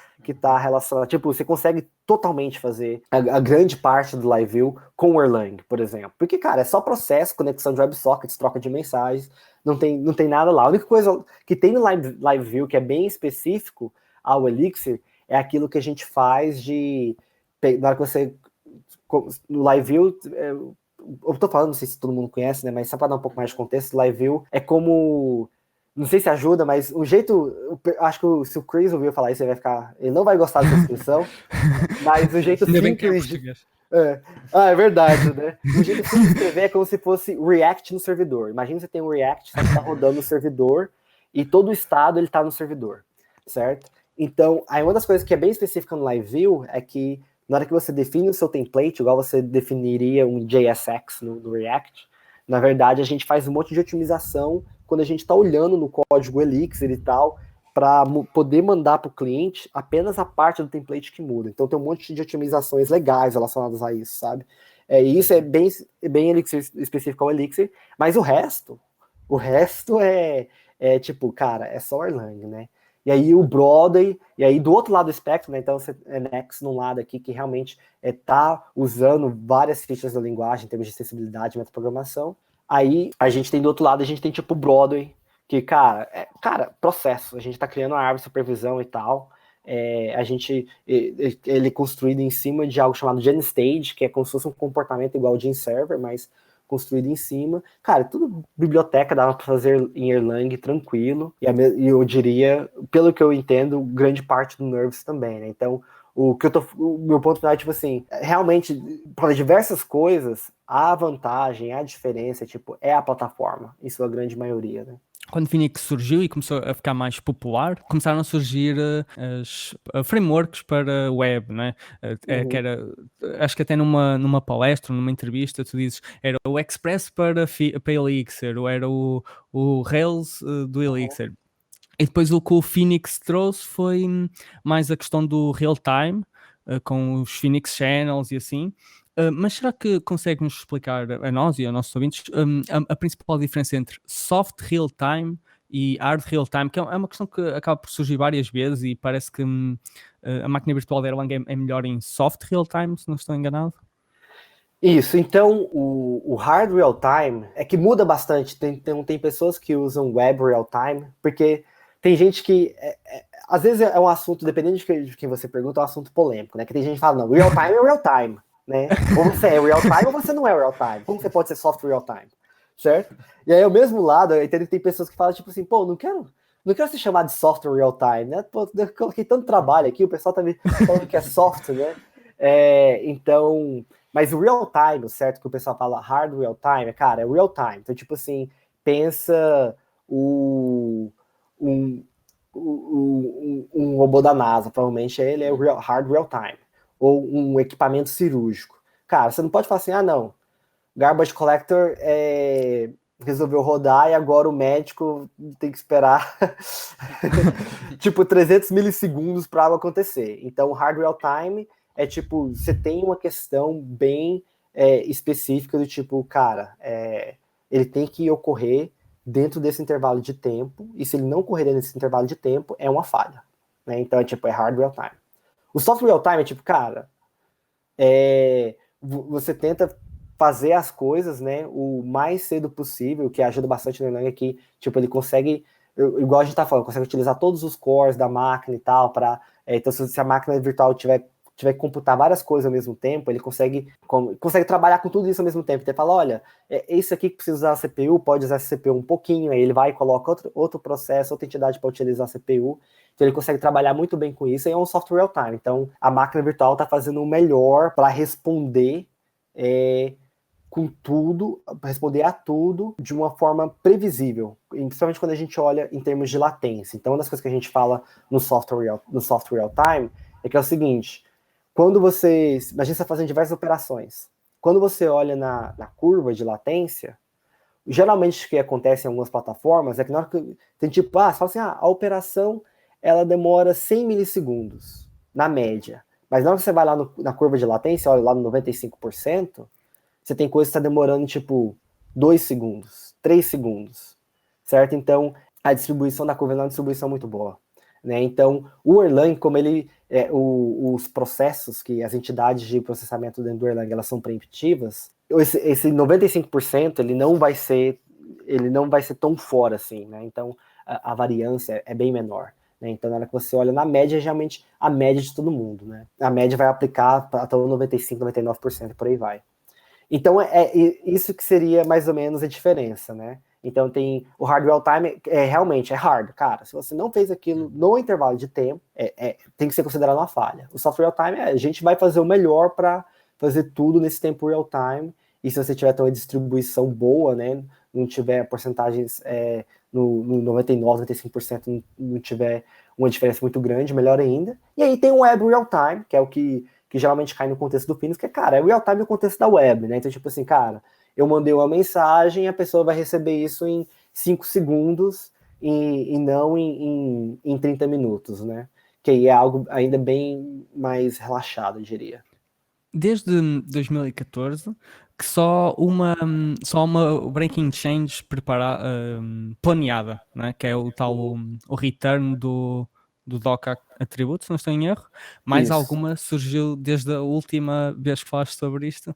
relacionado. Tipo, você consegue totalmente fazer a grande parte do Live View com o Erlang, por exemplo. Porque, cara, é só processo, conexão de WebSockets, troca de mensagens, não tem nada lá. A única coisa que tem no Live View que é bem específico ao Elixir é aquilo que a gente faz na hora que você no Live View, eu tô falando, não sei se todo mundo conhece, né, mas só para dar um pouco mais de contexto, Live View é como Não sei se ajuda, mas o jeito. Acho que se o Chris ouviu falar isso, ele vai ficar. Ele não vai gostar dessa descrição. Mas o jeito Ainda bem que é simples. português. É verdade, né? O jeito simples de escrever é como se fosse React no servidor. Imagina você tem um React, só que está rodando no servidor e todo o estado ele está no servidor, certo? Então, aí uma das coisas que é bem específica no Live View é que na hora que você define o seu template, igual você definiria um JSX no React, na verdade a gente faz um monte de otimização quando a gente está olhando no código Elixir e tal, para poder mandar para o cliente apenas a parte do template que muda. Então tem um monte de otimizações legais relacionadas a isso, sabe? E isso é bem Elixir, específico ao Elixir, mas o resto é tipo, cara, é só Erlang, né? E aí o Broadway, e aí do outro lado do espectro, né? Então você é Next num lado aqui que realmente tá usando várias features da linguagem em termos de acessibilidade e metaprogramação. Aí a gente tem do outro lado, a gente tem tipo o Broadway, que, cara, processo. A gente tá criando uma árvore de supervisão e tal. Ele é construído em cima de algo chamado GenStage, que é como se fosse um comportamento igual ao GenServer, mas construído em cima. Cara, tudo biblioteca dava para fazer em Erlang tranquilo. E eu diria, pelo que eu entendo, grande parte do Nervous também, né? Então, o meu ponto final é, tipo assim, realmente, para diversas coisas, a vantagem, a diferença, tipo, é a plataforma, em sua grande maioria, né? Quando o Phoenix surgiu e começou a ficar mais popular, começaram a surgir as frameworks para web, né? Que era, acho que até numa palestra, numa entrevista, tu dizes, era o Express para Elixir, ou era o Rails do Elixir. E depois o que o Phoenix trouxe foi mais a questão do real-time, com os Phoenix Channels e assim. Mas será que consegue-nos explicar a nós e aos nossos ouvintes a principal diferença entre soft real-time e hard real-time, que é uma questão que acaba por surgir várias vezes e parece que a máquina virtual da Erlang é melhor em soft real-time, se não estou enganado? Isso, então o hard real-time é que muda bastante. Tem pessoas que usam web real-time, porque tem gente que às vezes é um assunto, dependendo de quem você pergunta, é um assunto polêmico, né? Que tem gente que fala, não, real-time é real-time, né? Ou você é real-time ou você não é real-time. Como você pode ser soft real-time, certo? E aí, ao mesmo lado, eu entendo que tem pessoas que falam, tipo assim, pô, não quero ser chamado de software real-time, né? Pô, eu coloquei tanto trabalho aqui, o pessoal tá me falando que é soft, né? Então, mas o real-time, certo? Que o pessoal fala hard real-time, cara, é real-time. Então, tipo assim, pensa um robô da NASA, provavelmente ele é o hard real-time. Ou um equipamento cirúrgico. Cara, você não pode falar assim, não, garbage collector resolveu rodar e agora o médico tem que esperar tipo 300 milissegundos para algo acontecer. Então, o hard real-time é tipo, você tem uma questão bem específica do tipo, cara, ele tem que ocorrer dentro desse intervalo de tempo, e se ele não ocorrer nesse intervalo de tempo, é uma falha. Né? Então, é hard real-time. O soft real-time é tipo, cara, você tenta fazer as coisas, né, o mais cedo possível, que ajuda bastante no Erlang aqui, tipo, ele consegue, igual a gente tá falando, consegue utilizar todos os cores da máquina e tal, então se a máquina virtual tiver que computar várias coisas ao mesmo tempo, ele consegue trabalhar com tudo isso ao mesmo tempo. Ele fala, olha, esse aqui que precisa usar a CPU, pode usar a CPU um pouquinho, aí ele vai e coloca outro processo, outra entidade para utilizar a CPU, então ele consegue trabalhar muito bem com isso, e é um software real-time. Então a máquina virtual está fazendo o melhor para responder com tudo, responder a tudo de uma forma previsível, principalmente quando a gente olha em termos de latência. Então, uma das coisas que a gente fala no software real-time é que é o seguinte, quando você, imagina você está fazendo diversas operações, quando você olha na curva de latência, geralmente o que acontece em algumas plataformas é que na hora que tem tipo, você fala assim, a operação ela demora 100 milissegundos, na média, mas na hora que você vai lá na curva de latência, olha lá no 95%, você tem coisa que está demorando, tipo, 2 segundos, 3 segundos, certo? Então, a distribuição da curva é uma distribuição muito boa. Né? Então, o Erlang, como ele... os processos que as entidades de processamento dentro do Erlang, elas são preemptivas, esse 95%, ele não vai ser tão fora assim, né? Então, a variância é bem menor. Né? Então, na hora que você olha na média, realmente a média de todo mundo, né? A média vai aplicar até o 95%, 99%, por aí vai. Então, isso que seria mais ou menos a diferença, né? Então tem o hard real time, realmente é hard, cara. Se você não fez aquilo no intervalo de tempo, tem que ser considerado uma falha. O soft real time a gente vai fazer o melhor para fazer tudo nesse tempo real time. E se você tiver uma distribuição boa, né, não tiver porcentagens no 99, 95%, não tiver uma diferença muito grande, melhor ainda. E aí tem o web real time, que é o que geralmente cai no contexto do Phoenix, que é real time no contexto da web, né? Então, tipo assim, cara, eu mandei uma mensagem, a pessoa vai receber isso em 5 segundos e não em 30 minutos, né? Que aí é algo ainda bem mais relaxado, eu diria. Desde 2014 que só uma breaking change planeada, né? Que é o tal o return do Docker Attribute, se não estou em erro. Mais Isso. alguma surgiu desde a última vez que falaste sobre isto?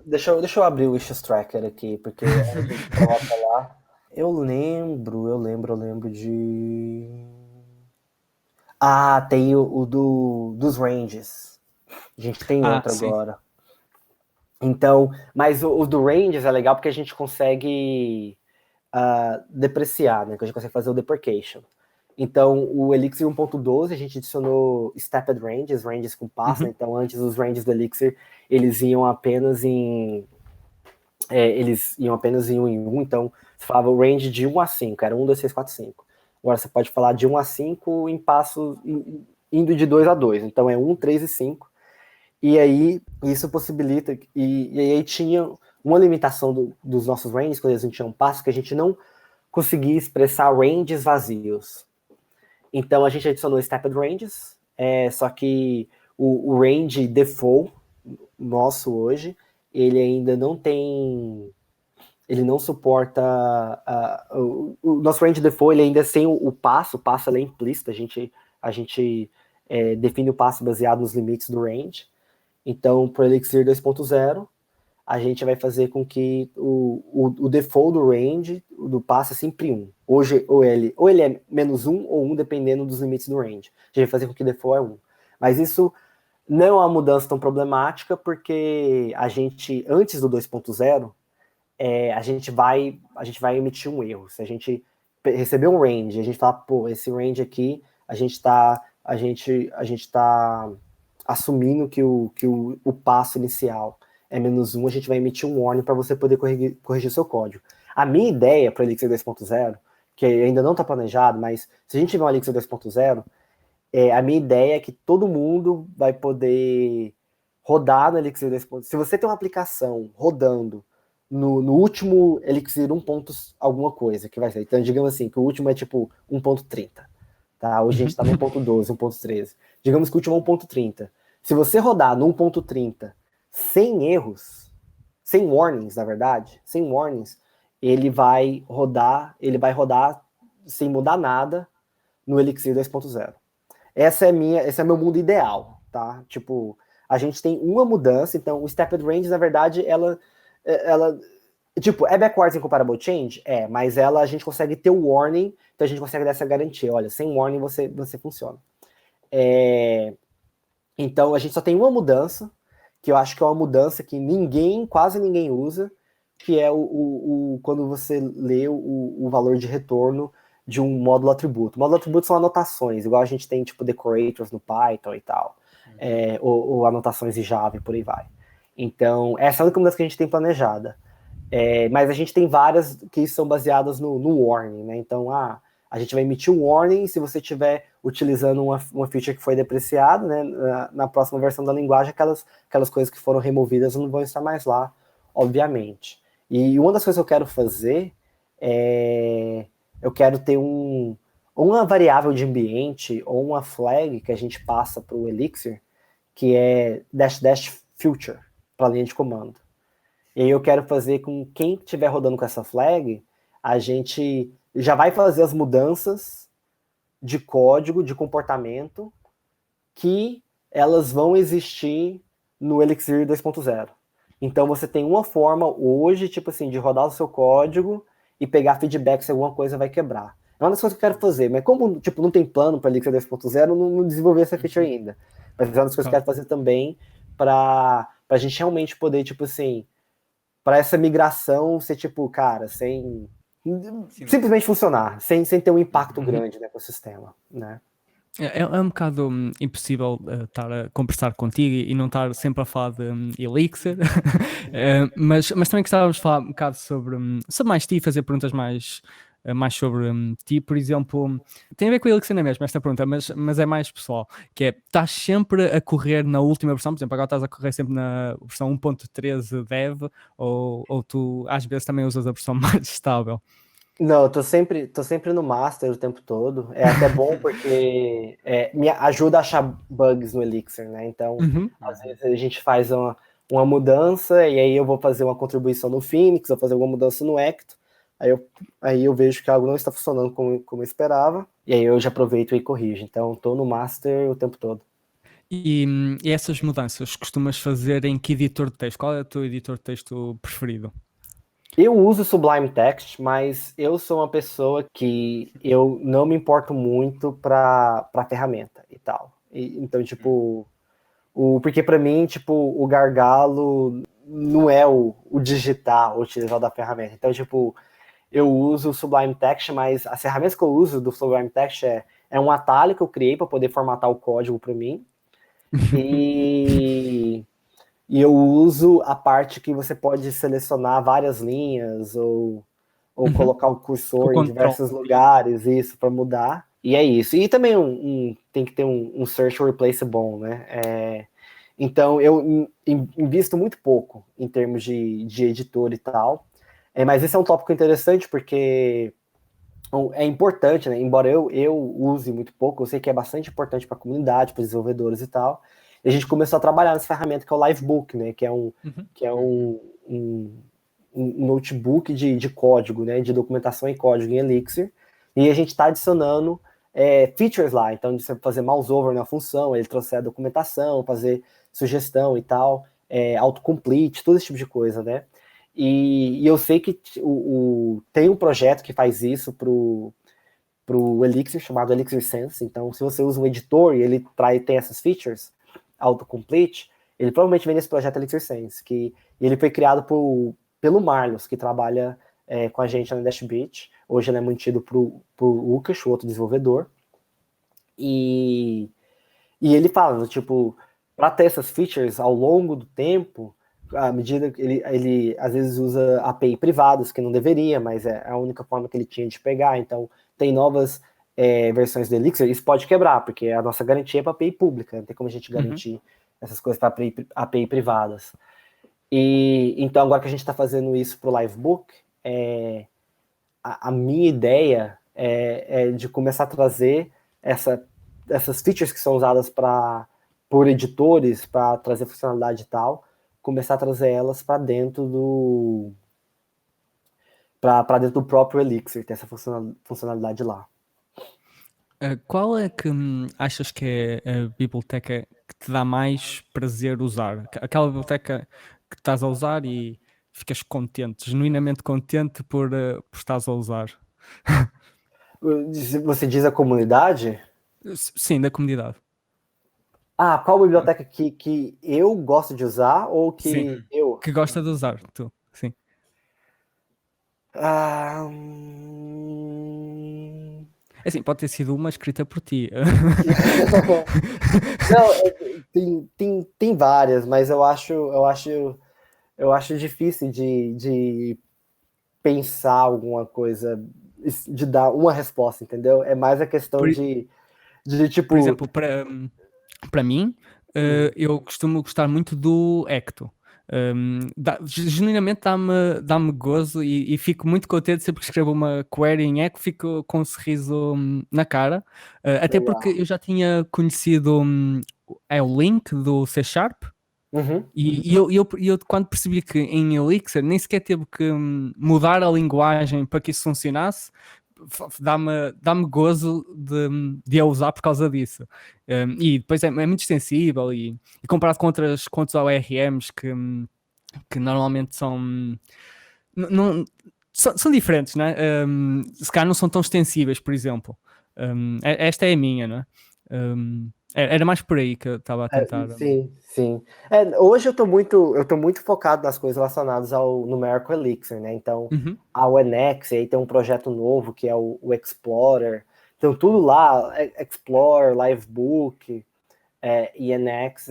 Deixa eu abrir o Issues Tracker aqui, porque a gente coloca lá. Eu lembro de... Ah, tem o dos ranges. A gente tem outro Sim. agora. Então, mas o do ranges é legal porque a gente consegue depreciar, né? Que a gente consegue fazer o deprecation. Então, o Elixir 1.12, a gente adicionou stepped ranges com passo, né? Então antes os ranges do Elixir, eles iam apenas em 1 em 1, então você falava o range de 1 a 5, era 1, 2, 3, 4, 5. Agora você pode falar de 1 a 5 em passos indo de 2 a 2, então é 1, 3 e 5. E aí isso possibilita, e aí tinha uma limitação dos nossos ranges, quando eles não tinham passo, que a gente não conseguia expressar ranges vazios. Então a gente adicionou stepped ranges, só que o range default nosso hoje, ele ainda não tem, ele não suporta o nosso range default, ele ainda é sem o passo ele é implícito, a gente define o passo baseado nos limites do range. Então, para o Elixir 2.0, a gente vai fazer com que o default do range do passo é sempre 1. Hoje, ou ele é menos 1 ou 1, dependendo dos limites do range. A gente vai fazer com que o default é 1. Mas isso não é uma mudança tão problemática, porque a gente, antes do 2.0, a gente vai emitir um erro. Se a gente receber um range, a gente fala, pô, esse range aqui, a gente está assumindo que o passo inicial é menos 1, a gente vai emitir um warning para você poder corrigir seu código. A minha ideia para o Elixir 2.0, que ainda não está planejado, mas se a gente tiver um Elixir 2.0, a minha ideia é que todo mundo vai poder rodar no Elixir 2.0. Se você tem uma aplicação rodando no último Elixir 1. Alguma coisa que vai ser. Então, digamos assim, que o último é tipo 1.30. Tá? Hoje a gente está no 1.12, 1.13. Digamos que o último é 1.30. Se você rodar no 1.30 sem erros, sem warnings, na verdade, sem warnings, ele vai rodar sem mudar nada no Elixir 2.0. Esse é meu mundo ideal, tá? Tipo, a gente tem uma mudança, então o Stepped Range, na verdade, ela tipo, é backwards incompatible change? Mas a gente consegue ter o warning, então a gente consegue dar essa garantia, olha, sem warning você funciona. Então a gente só tem uma mudança, que eu acho que é uma mudança que quase ninguém usa, que é quando você lê o valor de retorno de um módulo atributo. Módulo atributo são anotações, igual a gente tem tipo decorators no Python e tal, ou anotações em Java e por aí vai. Então, essa é a única mudança que a gente tem planejada. Mas a gente tem várias que são baseadas no warning, né? Então, a gente vai emitir um warning se você estiver utilizando uma feature que foi depreciada, né? Na próxima versão da linguagem, aquelas coisas que foram removidas não vão estar mais lá, obviamente. E uma das coisas que eu quero fazer eu quero ter uma variável de ambiente ou uma flag que a gente passa para o Elixir, que é --future, para a linha de comando. E aí eu quero fazer com quem estiver rodando com essa flag, a gente já vai fazer as mudanças de código, de comportamento, que elas vão existir no Elixir 2.0. Então você tem uma forma hoje, tipo assim, de rodar o seu código e pegar feedback se alguma coisa vai quebrar. É uma das coisas que eu quero fazer, mas como tipo, não tem plano para Elixir 2.0, não desenvolvi essa feature ainda. Mas é uma das coisas que eu quero fazer também para a gente realmente poder, tipo assim, para essa migração ser tipo, cara, sem simplesmente funcionar, sem ter um impacto grande no ecossistema, né? É um bocado impossível estar a conversar contigo e não estar sempre a falar de Elixir, mas também gostávamos de falar um bocado sobre mais ti, fazer perguntas mais sobre ti, por exemplo, tem a ver com a Elixir na mesma esta pergunta, mas é mais pessoal, que é, estás sempre a correr na última versão, por exemplo, agora estás a correr sempre na versão 1.13 dev, ou tu às vezes também usas a versão mais estável? Não, eu tô sempre no master o tempo todo. É até bom porque me ajuda a achar bugs no Elixir, né? Então, às vezes a gente faz uma mudança e aí eu vou fazer uma contribuição no Phoenix, vou fazer alguma mudança no Ecto, aí eu vejo que algo não está funcionando como eu esperava, e aí eu já aproveito e corrijo. Então, tô no master o tempo todo. E essas mudanças costumas fazer em que editor de texto? Qual é o teu editor de texto preferido? Eu uso Sublime Text, mas eu sou uma pessoa que eu não me importo muito para ferramenta e tal. Então, tipo, porque para mim, tipo, o gargalo não é o digitar, utilizar da ferramenta. Então, tipo, eu uso o Sublime Text, mas as ferramentas que eu uso do Sublime Text é um atalho que eu criei para poder formatar o código para mim. E eu uso a parte que você pode selecionar várias linhas ou colocar o cursor em diversos lugares, isso, para mudar. E é isso. E também tem que ter um search or replace bom, né? Então, eu invisto muito pouco em termos de editor e tal. Mas esse é um tópico interessante porque é importante, né? Embora eu use muito pouco, eu sei que é bastante importante para a comunidade, para os desenvolvedores e tal. E a gente começou a trabalhar nessa ferramenta que é o Livebook, né? Que é um notebook de código, né? De documentação e código em Elixir. E a gente está adicionando features lá. Então, você fazer mouse over na função, ele trouxer a documentação, fazer sugestão e tal, autocomplete, todo esse tipo de coisa, né? E eu sei que tem um projeto que faz isso pro Elixir, chamado Elixir Sense. Então, se você usa um editor e ele tem essas features, autocomplete, ele provavelmente vem nesse projeto Elixir Sense, que ele foi criado pelo Marlos, que trabalha com a gente na Dashbit. Hoje ele é mantido por Ukas, o outro desenvolvedor. E ele fala, tipo, para ter essas features ao longo do tempo, à medida que ele às vezes usa API privadas, que não deveria, mas é a única forma que ele tinha de pegar. Então, tem novas versões do Elixir, isso pode quebrar, porque a nossa garantia é para API pública, não tem como a gente garantir essas coisas para API privadas. E então, agora que a gente está fazendo isso para o Livebook, a minha ideia é de começar a trazer essas features que são usadas por editores para trazer funcionalidade e tal, começar a trazer elas para dentro do próprio Elixir, ter essa funcionalidade lá. Qual é que achas que é a biblioteca que te dá mais prazer usar? Aquela biblioteca que estás a usar e ficas contente, genuinamente contente por estás a usar? Você diz a comunidade? Sim, da comunidade. Qual biblioteca que eu gosto de usar ou que Sim, eu... que gosta de usar, tu, sim. Assim, pode ter sido uma escrita por ti. Não, tem várias, mas eu acho difícil de pensar alguma coisa, de dar uma resposta, entendeu? É mais a questão de tipo... Por exemplo, para mim, eu costumo gostar muito do Ecto. Genuinamente dá-me gozo e fico muito contente sempre que escrevo uma query em Echo, fico com um sorriso na cara, até porque eu já tinha conhecido o Link do C Sharp. E eu quando percebi que em Elixir nem sequer teve que mudar a linguagem para que isso funcionasse, dá-me gozo de a usar por causa disso. E depois é muito extensível e comparado com outros ORMs que normalmente são diferentes, né? Se calhar não são tão extensíveis, por exemplo. Esta é a minha, não é? Era mais por aí que eu estava a tentar. Sim, sim. Hoje eu tô muito focado nas coisas relacionadas ao Numerical Elixir, né? Então, Uhum. ao NX, aí tem um projeto novo que é o Explorer. Então, tudo lá, Explorer, Livebook, e NX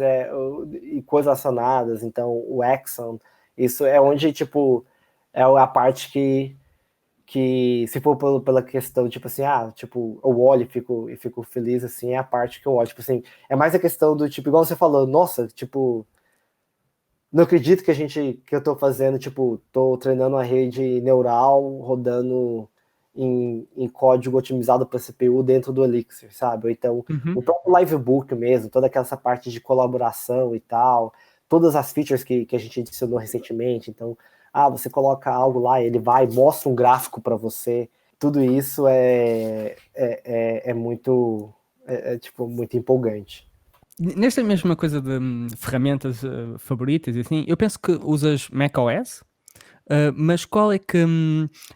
e coisas relacionadas. Então, o Exxon, isso é onde, tipo, é a parte que se for pela questão, tipo assim, tipo, eu olho e fico feliz, assim, é a parte que eu olho, tipo assim, é mais a questão do, tipo, igual você falou, nossa, tipo, não acredito que eu tô fazendo, tipo, tô treinando a rede neural, rodando em código otimizado para CPU dentro do Elixir, sabe? Ou então, Uhum. o próprio Livebook mesmo, toda aquela parte de colaboração e tal, todas as features que a gente adicionou recentemente, então, você coloca algo lá, ele vai, mostra um gráfico para você, tudo isso é muito, tipo, muito empolgante. Nesta mesma coisa de ferramentas favoritas e assim, eu penso que usas macOS, mas qual é que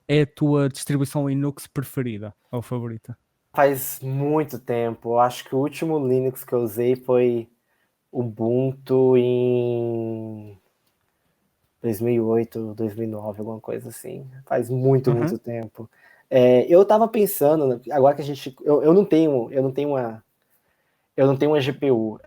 é a tua distribuição Linux preferida ou favorita? Faz muito tempo. Eu acho que o último Linux que eu usei foi Ubuntu em 2008, 2009, alguma coisa assim. Faz muito, Uhum. muito tempo. Eu tava pensando, agora que a gente, eu não tenho uma GPU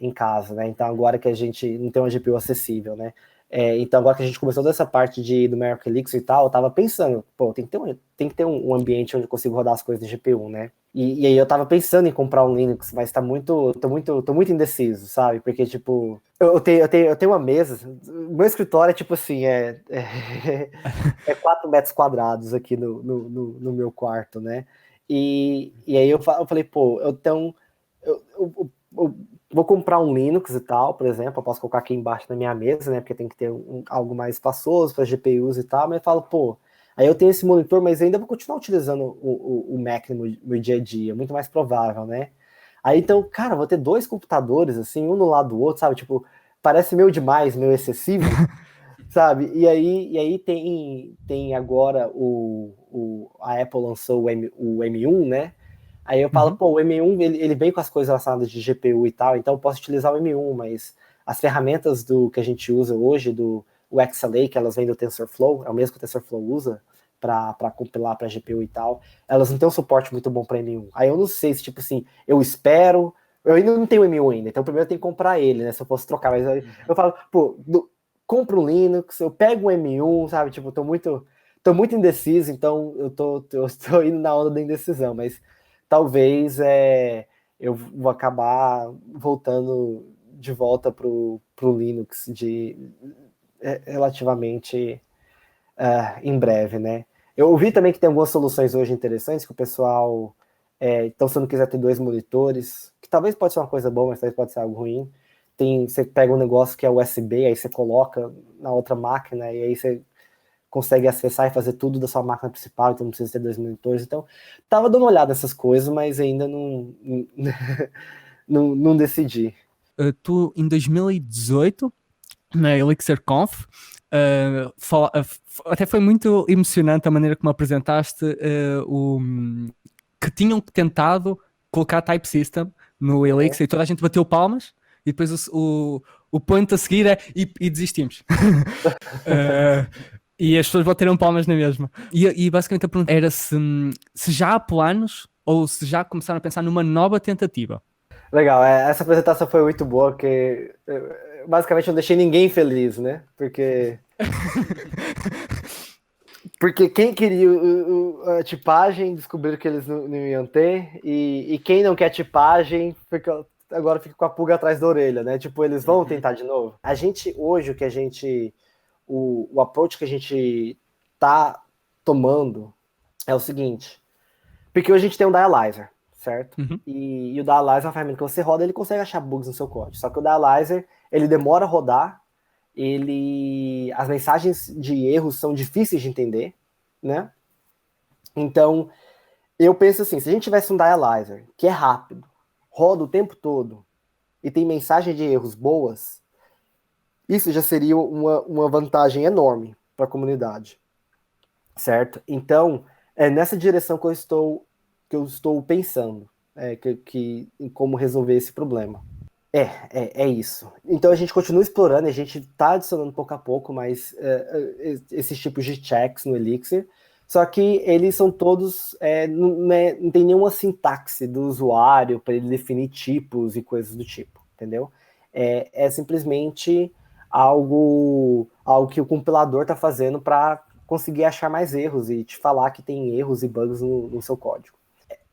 em casa, né? Então agora que a gente não tem uma GPU acessível, né? Então agora que a gente começou dessa parte de Numerical Elixir e tal, eu tava pensando, pô, tem que ter um ambiente onde eu consigo rodar as coisas de GPU, né? E aí eu tava pensando em comprar um Linux, mas tô muito indeciso, sabe? Porque, tipo, eu tenho uma mesa, o meu escritório é tipo assim, é 4 metros quadrados aqui no meu quarto, né? E aí eu falei, pô, eu vou comprar um Linux e tal, por exemplo, eu posso colocar aqui embaixo na minha mesa, né? Porque tem que ter algo mais espaçoso para GPUs e tal, mas eu falo, pô, aí eu tenho esse monitor, mas ainda vou continuar utilizando o Mac no dia a dia, muito mais provável, né? Aí então, cara, vou ter dois computadores, assim, um no lado do outro, sabe? Tipo, parece meio demais, meio excessivo, sabe? E aí tem agora a Apple lançou o M1, né? Aí eu falo, Uhum. pô, o M1 ele vem com as coisas relacionadas de GPU e tal, então eu posso utilizar o M1, mas as ferramentas do que a gente usa hoje, o XLA, que elas vêm do TensorFlow, é o mesmo que o TensorFlow usa para compilar para GPU e tal, elas não têm um suporte muito bom para M1. Aí eu não sei se, tipo assim, eu espero, eu ainda não tenho o M1 ainda, então primeiro eu tenho que comprar ele, né, se eu posso trocar, mas aí eu falo, pô, compro o Linux, eu pego o M1, sabe, tipo, tô muito indeciso, então eu tô indo na onda da indecisão, mas talvez eu vou acabar voltando de volta pro Linux relativamente em breve, né? Eu ouvi também que tem algumas soluções hoje interessantes que o pessoal, então se não quiser ter dois monitores, que talvez pode ser uma coisa boa, mas talvez pode ser algo ruim. Você pega um negócio que é USB, aí você coloca na outra máquina e aí você consegue acessar e fazer tudo da sua máquina principal, então não precisa ter dois monitores. Então, tava dando uma olhada nessas coisas, mas ainda não decidi. Tu, em 2018, na ElixirConf, até foi muito emocionante a maneira como apresentaste que tinham tentado colocar Type System no Elixir e toda a gente bateu palmas e depois o point a seguir e desistimos. E as pessoas bateram palmas na mesma. E basicamente a pergunta era se já há planos ou se já começaram a pensar numa nova tentativa. Legal, essa apresentação foi muito boa, porque basicamente eu não deixei ninguém feliz, né? Porque quem queria a tipagem descobriram que eles não iam ter, e quem não quer tipagem agora fica com a pulga atrás da orelha, né? Tipo, eles vão tentar de novo. A gente, hoje, o approach que a gente tá tomando é o seguinte, porque hoje a gente tem um dialyzer, certo? Uhum. E o dialyzer é uma ferramenta que você roda, ele consegue achar bugs no seu código. Só que o dialyzer, ele demora a rodar, as mensagens de erros são difíceis de entender, né? Então, eu penso assim, se a gente tivesse um dialyzer que é rápido, roda o tempo todo e tem mensagem de erros boas, isso já seria uma vantagem enorme para a comunidade, certo? Então, é nessa direção que eu estou pensando. em como resolver esse problema. É isso. Então a gente continua explorando, a gente está adicionando pouco a pouco, mas esses tipos de checks no Elixir, só que eles são todos, não tem nenhuma sintaxe do usuário para ele definir tipos e coisas do tipo, entendeu? É simplesmente algo que o compilador está fazendo para conseguir achar mais erros e te falar que tem erros e bugs no seu código.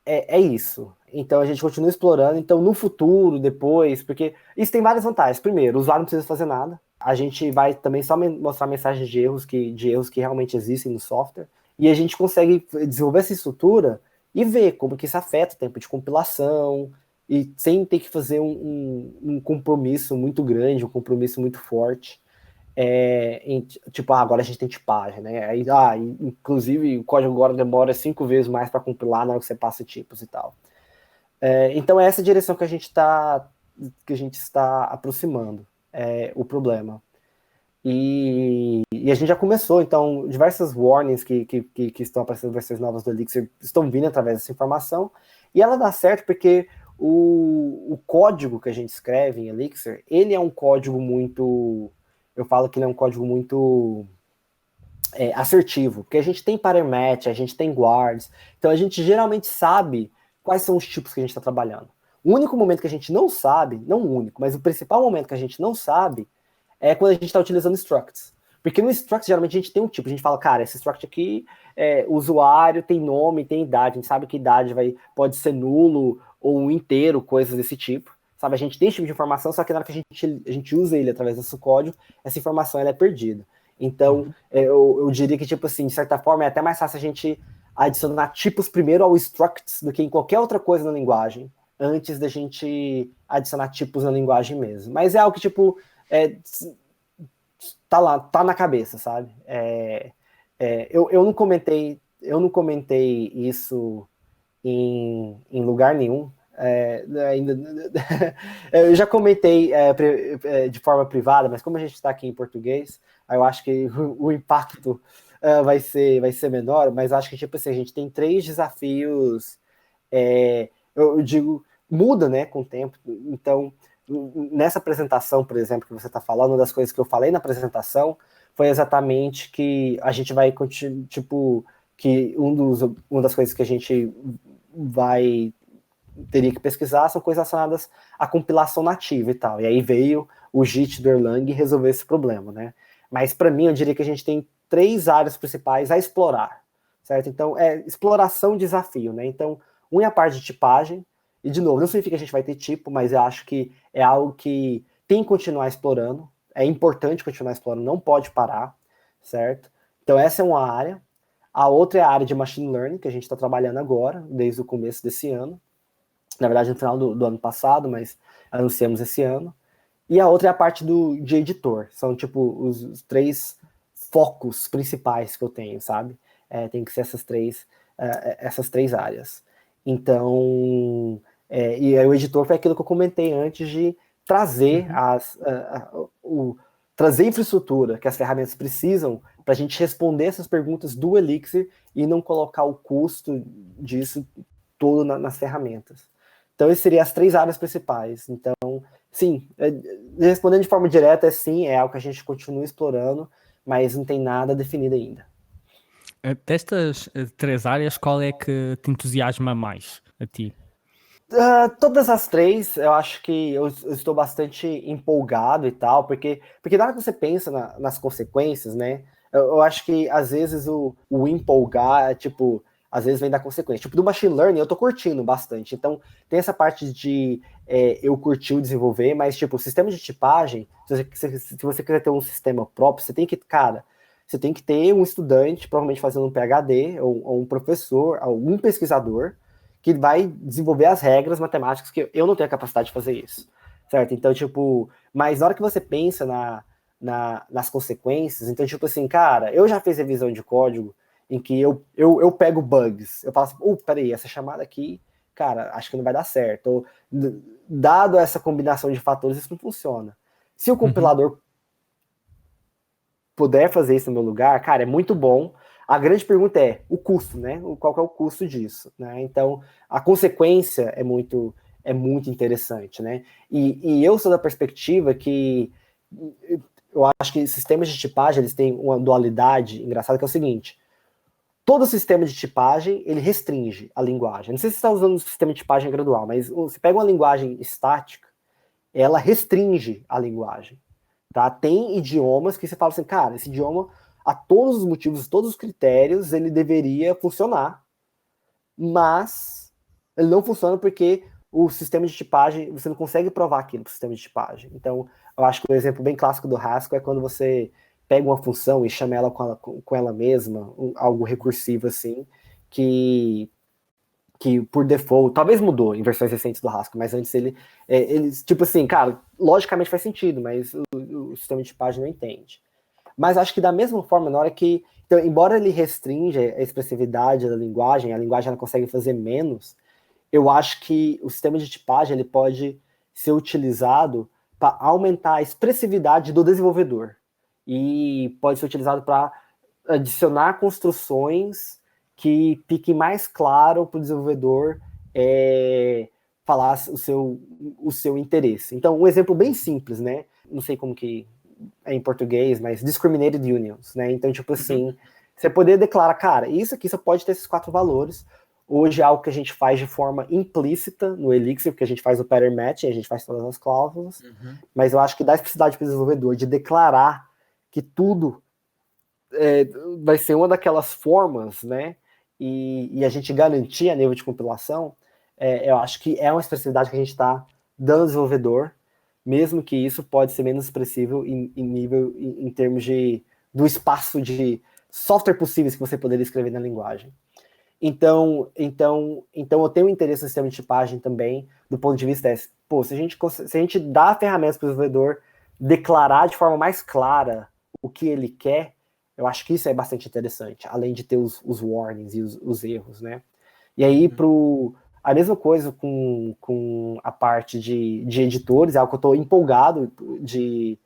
É isso. Então a gente continua explorando. Então no futuro, depois, porque isso tem várias vantagens. Primeiro, o usuário não precisa fazer nada. A gente vai também só mostrar mensagens de erros que realmente existem no software. E a gente consegue desenvolver essa estrutura e ver como que isso afeta o tempo de compilação, e sem ter que fazer um compromisso muito grande, um compromisso muito forte. Tipo, agora a gente tem tipagem, né? Aí, inclusive, o código agora demora 5 vezes mais para compilar na hora que você passa tipos e tal. Então é essa direção que a gente está aproximando o problema. E a gente já começou, então, diversas warnings que estão aparecendo, versões novas do Elixir, estão vindo através dessa informação, e ela dá certo porque o código que a gente escreve em Elixir, ele é um código muito... Eu falo que ele é um código muito assertivo, porque a gente tem pattern match, a gente tem guards, então a gente geralmente sabe quais são os tipos que a gente está trabalhando. O único momento que a gente não sabe, não o único, mas o principal momento que a gente não sabe é quando a gente está utilizando structs. Porque no struct, geralmente, a gente tem um tipo, a gente fala, cara, esse struct aqui, usuário, tem nome, tem idade, a gente sabe que idade pode ser nulo ou um inteiro, coisas desse tipo. Sabe, a gente tem esse tipo de informação, só que na hora que a gente usa ele através desse código, essa informação ela é perdida. Então, eu diria que, tipo assim, de certa forma, é até mais fácil a gente adicionar tipos primeiro ao structs do que em qualquer outra coisa na linguagem, antes da gente adicionar tipos na linguagem mesmo. Mas é algo que, tipo, tá lá, tá na cabeça, sabe? Eu não comentei isso em lugar nenhum. Eu já comentei de forma privada, mas como a gente está aqui em português, eu acho que o impacto vai ser menor, mas acho que tipo assim, a gente tem 3 desafios, eu digo, muda, né, com o tempo. Então, nessa apresentação, por exemplo, que você está falando, uma das coisas que eu falei na apresentação foi exatamente que a gente vai continuar, tipo, que uma das coisas que a gente teria que pesquisar são coisas relacionadas à compilação nativa e tal. E aí veio o JIT do Erlang resolver esse problema, né? Mas para mim, eu diria que a gente tem 3 áreas principais a explorar, certo? Então, exploração e desafio, né? Então, é a parte de tipagem, e de novo, não significa que a gente vai ter tipo, mas eu acho que é algo que tem que continuar explorando, é importante continuar explorando, não pode parar, certo? Então, essa é uma área. A outra é a área de machine learning, que a gente está trabalhando agora, desde o começo desse ano. Na verdade, no final do ano passado, mas anunciamos esse ano. E a outra é a parte de editor. São, tipo, os 3 focos principais que eu tenho, sabe? Tem que ser essas três áreas. Então, e aí o editor foi aquilo que eu comentei antes de trazer trazer infraestrutura que as ferramentas precisam para a gente responder essas perguntas do Elixir e não colocar o custo disso todo nas ferramentas. Então, essas seriam as 3 áreas principais. Então, sim, respondendo de forma direta, sim, é algo que a gente continua explorando, mas não tem nada definido ainda. Destas 3 áreas, qual é que te entusiasma mais a ti? Todas as 3, eu acho que eu estou bastante empolgado e tal, porque na hora que você pensa nas consequências, né, eu acho que às vezes o empolgar, tipo, às vezes vem da consequência. Tipo, do machine learning eu tô curtindo bastante, então tem essa parte de eu curtir o desenvolver, mas tipo, o sistema de tipagem, se você quiser ter um sistema próprio, você tem que ter um estudante, provavelmente fazendo um PhD, ou um professor, algum pesquisador, que vai desenvolver as regras matemáticas, que eu não tenho a capacidade de fazer isso, certo? Então, tipo, mas na hora que você pensa nas consequências, então, tipo assim, cara, eu já fiz revisão de código em que eu pego bugs, eu falo assim, peraí, essa chamada aqui, cara, acho que não vai dar certo, ou, dado essa combinação de fatores, isso não funciona. Se o compilador puder fazer isso no meu lugar, cara, é muito bom. A grande pergunta é o custo, né? Qual que é o custo disso, né? Então, a consequência é muito interessante, né? E eu sou da perspectiva que eu acho que sistemas de tipagem, eles têm uma dualidade engraçada, que é o seguinte: todo sistema de tipagem, ele restringe a linguagem. Não sei se você está usando um sistema de tipagem gradual, mas você pega uma linguagem estática, ela restringe a linguagem, tá? Tem idiomas que você fala assim, cara, esse idioma, a todos os motivos, todos os critérios, ele deveria funcionar, mas ele não funciona porque o sistema de tipagem, você não consegue provar aquilo para o sistema de tipagem. Então, eu acho que o exemplo bem clássico do Haskell é quando você pega uma função e chama ela com ela mesma, algo recursivo assim, que por default, talvez mudou em versões recentes do Haskell, mas antes ele tipo assim, cara, logicamente faz sentido, mas o sistema de tipagem não entende. Mas acho que da mesma forma, na hora que, então, embora ele restrinja a expressividade da linguagem, a linguagem ela consegue fazer menos, eu acho que o sistema de tipagem ele pode ser utilizado para aumentar a expressividade do desenvolvedor. E pode ser utilizado para adicionar construções que fique mais claro para o desenvolvedor falar o seu interesse. Então, um exemplo bem simples, né? Não sei como que é em português, mas discriminated unions, né? Então, tipo assim, você poder declarar, cara, isso aqui só pode ter esses 4 valores. Hoje é algo que a gente faz de forma implícita no Elixir, porque a gente faz o pattern matching, a gente faz todas as cláusulas, mas eu acho que dá expressividade para o desenvolvedor de declarar que tudo vai ser uma daquelas formas, né? E a gente garantir a nível de compilação, eu acho que é uma expressividade que a gente está dando ao desenvolvedor, mesmo que isso pode ser menos expressivo em termos do espaço de software possíveis que você poderia escrever na linguagem. Então eu tenho interesse no sistema de tipagem também, do ponto de vista se a gente dá ferramentas para o desenvolvedor declarar de forma mais clara o que ele quer, eu acho que isso é bastante interessante, além de ter os warnings e os erros, né? E aí, a mesma coisa com a parte de editores, é algo que eu estou empolgado de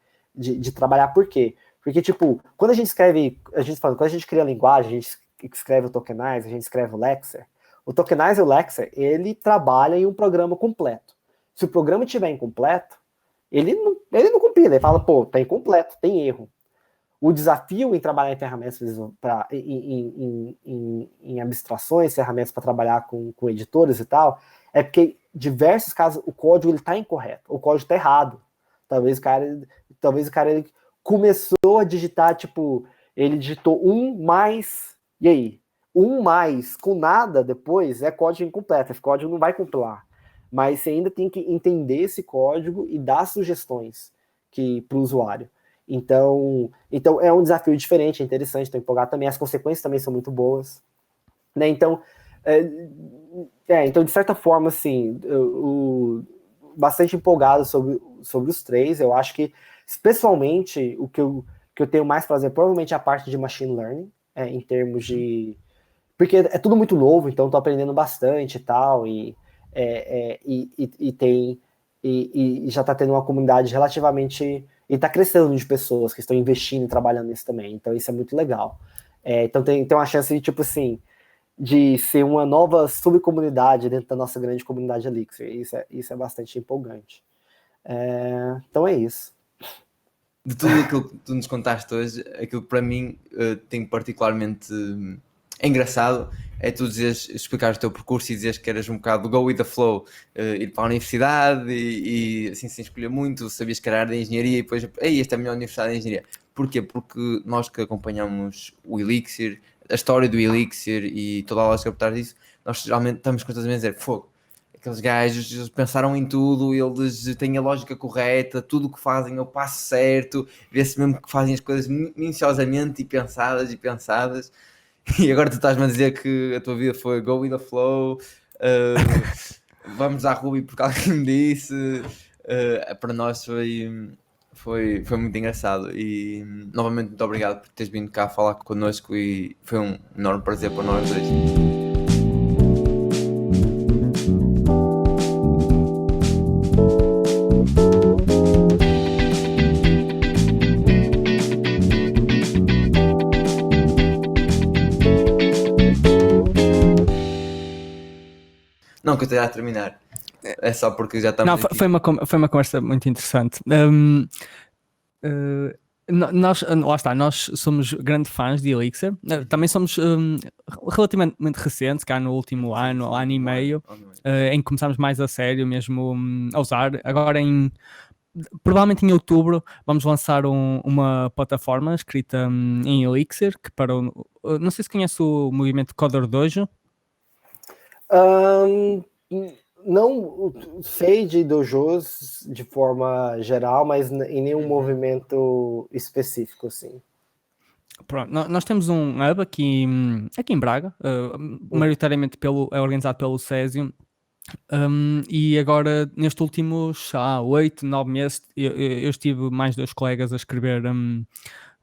trabalhar. Por quê? Porque, tipo, quando a gente escreve, quando a gente cria a linguagem, a gente escreve o Tokenize, a gente escreve o Lexer, o Tokenize e o Lexer, ele trabalha em um programa completo. Se o programa estiver incompleto, ele não compila, ele fala, pô, tá incompleto, tem erro. O desafio em trabalhar em ferramentas em abstrações, ferramentas para trabalhar com editores e tal, é porque diversos casos o código está incorreto, o código está errado. Talvez o cara ele começou a digitar, tipo, ele digitou 1 mais, e aí? 1 mais com nada depois é código incompleto, esse código não vai compilar. Mas você ainda tem que entender esse código e dar sugestões para o usuário. Então é um desafio diferente, é interessante, estou empolgado também, as consequências também são muito boas, né? Então, de certa forma, assim, bastante empolgado sobre os 3. Eu acho que, pessoalmente, o que eu tenho mais prazer, provavelmente é a parte de machine learning, em termos de... Porque é tudo muito novo, então estou aprendendo bastante e tal, e já está tendo uma comunidade relativamente... E está crescendo de pessoas que estão investindo e trabalhando nisso também. Então, isso é muito legal. Então, tem uma chance, tipo assim, de ser uma nova subcomunidade dentro da nossa grande comunidade Elixir. Isso é bastante empolgante. Então, é isso. De tudo aquilo que tu nos contaste hoje, aquilo que para mim tem particularmente engraçado é tu explicares o teu percurso e dizeres que eras um bocado go with the flow, ir para a universidade e assim sem escolher muito, sabias que era área de engenharia e depois, esta é a melhor universidade de engenharia. Porquê? Porque nós que acompanhamos o Elixir, a história do Elixir e toda a lógica por trás disso, nós geralmente estamos constantemente a dizer, fogo, aqueles gajos pensaram em tudo, eles têm a lógica correta, tudo o que fazem é o passo certo, vê-se mesmo que fazem as coisas minuciosamente e pensadas. E agora tu estás-me a dizer que a tua vida foi go with the flow, vamos à Ruby porque alguém me disse, para nós foi muito engraçado e novamente muito obrigado por teres vindo cá falar connosco e foi um enorme prazer para nós dois. Não que eu esteja a terminar. É só porque já Não, estamos aqui. foi uma conversa muito interessante. Lá está, nós somos grandes fãs de Elixir. Também somos relativamente recentes, cá no último ano e meio, em que começámos mais a sério mesmo a usar. Agora provavelmente em outubro vamos lançar uma plataforma escrita em Elixir, que não sei se conhece o movimento Coder Dojo. Não sei de dojos de forma geral, mas em nenhum movimento específico, assim. Pronto, nós temos um hub aqui em Braga, maioritariamente é organizado pelo Césio. E agora, nestes últimos 8, 9 meses, eu estive mais 2 colegas a escrever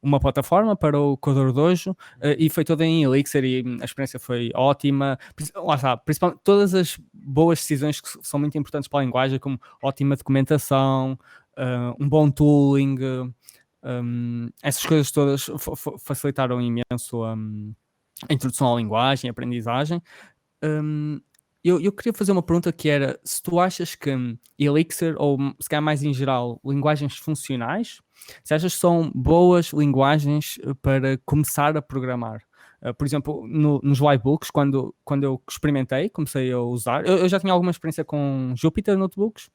uma plataforma para o Coder Dojo, e foi toda em Elixir e a experiência foi ótima. Lá está, principalmente todas as boas decisões que são muito importantes para a linguagem, como ótima documentação, um bom tooling, essas coisas todas facilitaram imenso a introdução à linguagem, a aprendizagem. Eu queria fazer uma pergunta que era se tu achas que Elixir, ou se calhar mais em geral, linguagens funcionais, se achas que são boas linguagens para começar a programar. Por exemplo, nos Livebooks, quando eu experimentei, comecei a usar, eu já tinha alguma experiência com Jupyter Notebooks,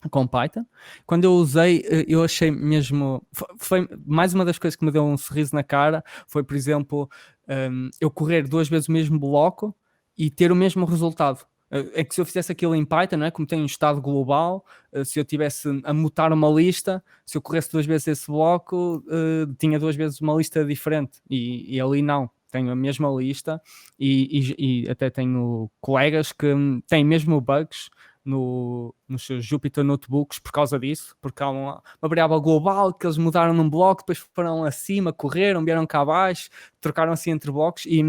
com Python. Quando eu usei, eu achei mesmo... Foi mais uma das coisas que me deu um sorriso na cara, foi, por exemplo, eu correr 2 vezes o mesmo bloco e ter o mesmo resultado. É que se eu fizesse aquilo em Python, não é? Como tem um estado global, se eu tivesse a mutar uma lista, se eu corresse 2 vezes esse bloco, tinha 2 vezes uma lista diferente. E ali não. Tenho a mesma lista e até tenho colegas que têm mesmo bugs nos seus Jupyter Notebooks por causa disso, porque há uma variável global que eles mudaram num bloco, depois foram acima, correram, vieram cá abaixo, trocaram assim entre blocos e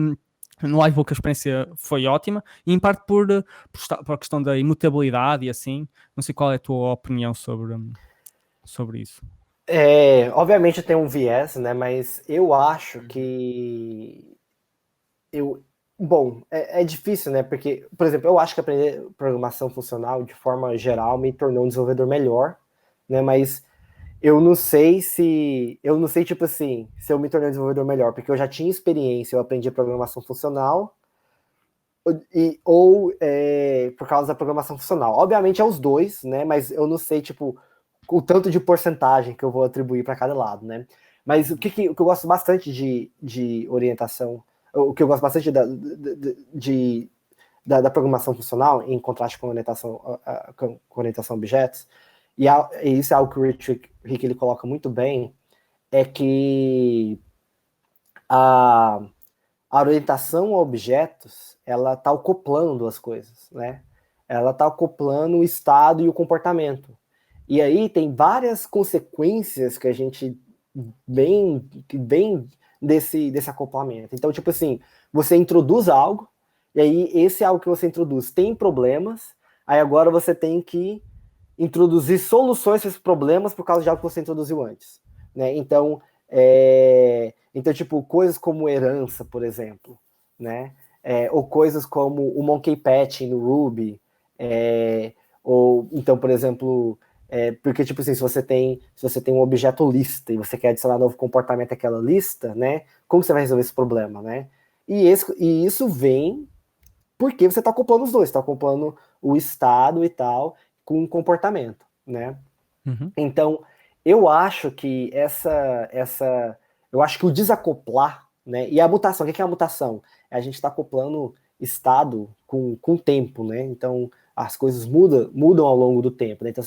no Livebook a experiência foi ótima, e em parte por a questão da imutabilidade e assim. Não sei qual é a tua opinião sobre isso. Obviamente tem um viés, né? Mas eu acho que bom, é difícil, né? Porque, por exemplo, eu acho que aprender programação funcional de forma geral me tornou um desenvolvedor melhor, né? Mas eu não sei, tipo assim, se eu me tornei um desenvolvedor melhor, porque eu já tinha experiência, eu aprendi programação funcional, ou por causa da programação funcional. Obviamente é os dois, né? Mas eu não sei, tipo, o tanto de porcentagem que eu vou atribuir para cada lado, né? Mas o que eu gosto bastante de orientação, o que eu gosto bastante da programação funcional, em contraste com orientação a objetos, e isso é algo que o Rick ele coloca muito bem, é que a orientação a objetos, ela está acoplando duas coisas, né? Ela está acoplando o estado e o comportamento. E aí tem várias consequências que a gente vem desse acoplamento. Então, tipo assim, você introduz algo, e aí esse algo que você introduz tem problemas, aí agora você tem que introduzir soluções para esses problemas por causa de algo que você introduziu antes, né? Então, tipo, coisas como herança, por exemplo, né? Ou coisas como o monkey patching no Ruby, ou então, por exemplo, porque tipo assim, se você tem um objeto lista e você quer adicionar novo comportamento àquela lista, né? Como você vai resolver esse problema, né? E isso vem porque você está acoplando os dois, está acoplando o estado e tal com o comportamento, né? Uhum. Então, eu acho que eu acho que o desacoplar, né? E a mutação, o que é a mutação? A gente está acoplando estado com tempo, né? Então, as coisas mudam ao longo do tempo, né? Então,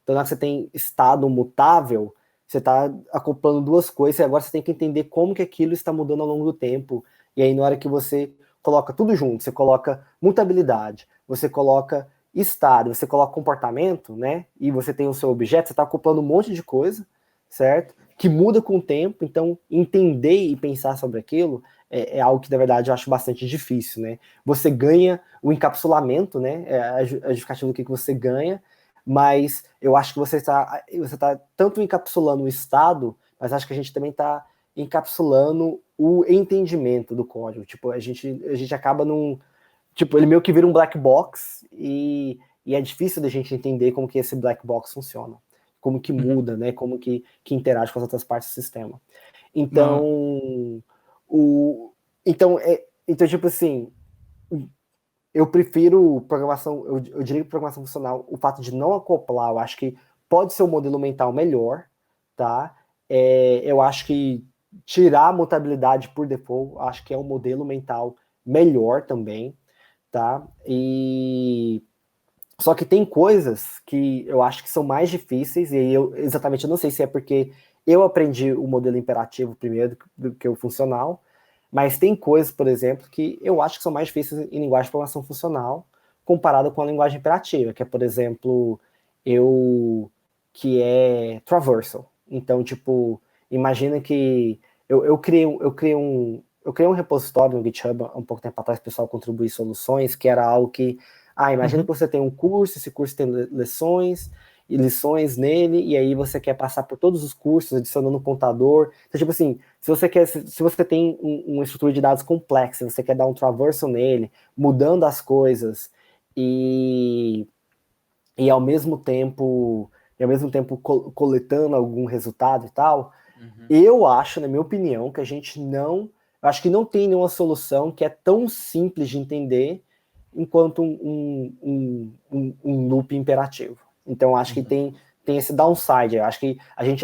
na hora que você tem estado mutável, você está acoplando duas coisas e agora você tem que entender como que aquilo está mudando ao longo do tempo. E aí, na hora que você coloca tudo junto, você coloca mutabilidade, você coloca estado, você coloca comportamento, né? E você tem o seu objeto, você está acoplando um monte de coisa, certo? Que muda com o tempo, então entender e pensar sobre aquilo é algo que, na verdade, eu acho bastante difícil, né? Você ganha o encapsulamento, né? A justificativa do que você ganha, mas eu acho que você tá tanto encapsulando o estado, mas acho que a gente também está encapsulando o entendimento do código. Tipo, a gente acaba tipo, ele meio que vira um black box e é difícil da gente entender como que esse black box funciona, como que muda, né, como que interage com as outras partes do sistema. Então, então tipo assim, eu prefiro programação, eu diria que programação funcional, o fato de não acoplar, eu acho que pode ser um modelo mental melhor, tá? Eu acho que tirar a mutabilidade por default, acho que é um modelo mental melhor também, tá? Só que tem coisas que eu acho que são mais difíceis, e eu exatamente não sei se é porque eu aprendi o modelo imperativo primeiro do que o funcional, mas tem coisas, por exemplo, que eu acho que são mais difíceis em linguagem de programação funcional comparado com a linguagem imperativa, que é, por exemplo, que é traversal. Então, tipo, imagina que eu criei um repositório no GitHub há um pouco tempo atrás, o pessoal contribuir soluções, que era algo que, imagina que você tem um curso, esse curso tem lições nele, e aí você quer passar por todos os cursos, adicionando um contador. Então, tipo assim, se você tem uma estrutura de dados complexa, você quer dar um traversal nele, mudando as coisas, e ao mesmo tempo coletando algum resultado e tal, eu acho, na minha opinião, que acho que não tem nenhuma solução que é tão simples de entender enquanto um loop imperativo. Então, acho que tem esse downside. Eu acho que a gente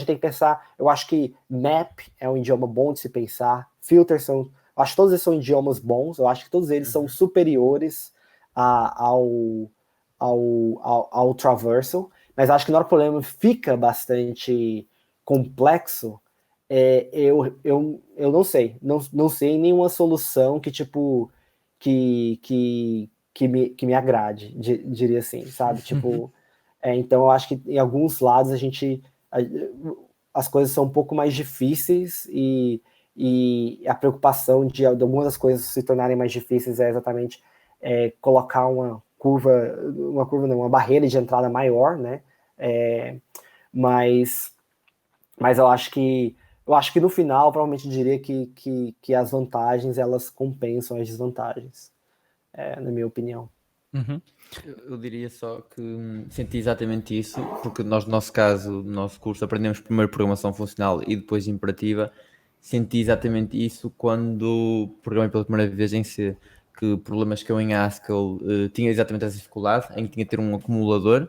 tem que pensar. Eu acho que map é um idioma bom de se pensar. Filters acho que todos eles são idiomas bons. Eu acho que todos eles são superiores ao traversal. Mas acho que na hora que o problema fica bastante complexo, eu não sei. Não sei nenhuma solução que, tipo, que me agrade, diria assim, sabe? Tipo, então eu acho que em alguns lados as coisas são um pouco mais difíceis e a preocupação de algumas das coisas se tornarem mais difíceis é exatamente colocar uma uma barreira de entrada maior, né? Mas eu acho que no final provavelmente diria que as vantagens elas compensam as desvantagens, na minha opinião. Eu diria só que senti exatamente isso, porque nós, no nosso caso, no nosso curso, aprendemos primeiro programação funcional e depois imperativa. Senti exatamente isso quando programei pela primeira vez em C, que problemas que eu em Haskell tinha exatamente essa dificuldade, em que tinha que ter um acumulador,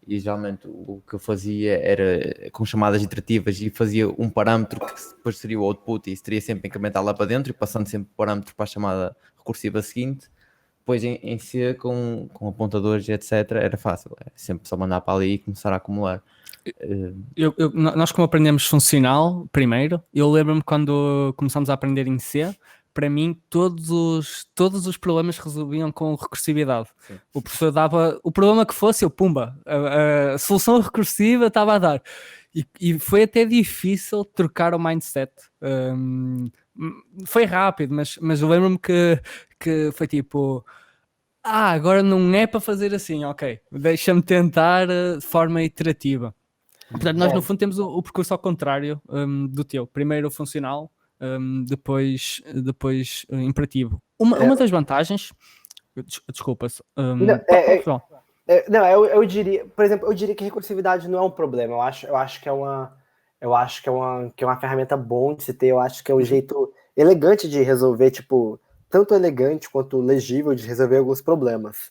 e geralmente o que eu fazia era com chamadas iterativas e fazia um parâmetro que depois seria o output e isso teria sempre que incrementar lá para dentro e passando sempre o parâmetro para a chamada recursiva seguinte. Depois em C, com apontadores e etc, era fácil, é sempre só mandar para ali e começar a acumular. Nós, como aprendemos funcional primeiro, eu lembro-me quando começamos a aprender em C, para mim todos os problemas resolviam com recursividade. Sim. O professor dava o problema que fosse, pumba, a solução recursiva estava a dar. E foi até difícil trocar o mindset. Foi rápido, mas eu lembro-me que foi tipo... agora não é para fazer assim, ok, deixa-me tentar de forma iterativa. Portanto, nós no fundo temos o percurso ao contrário do teu. Primeiro o funcional, depois imperativo. Uma das vantagens... Desculpa-se. Eu diria, por exemplo, que recursividade não é um problema. Eu acho que é uma ferramenta bom de se ter. Eu acho que é um jeito elegante de resolver, tipo, tanto elegante quanto legível de resolver alguns problemas.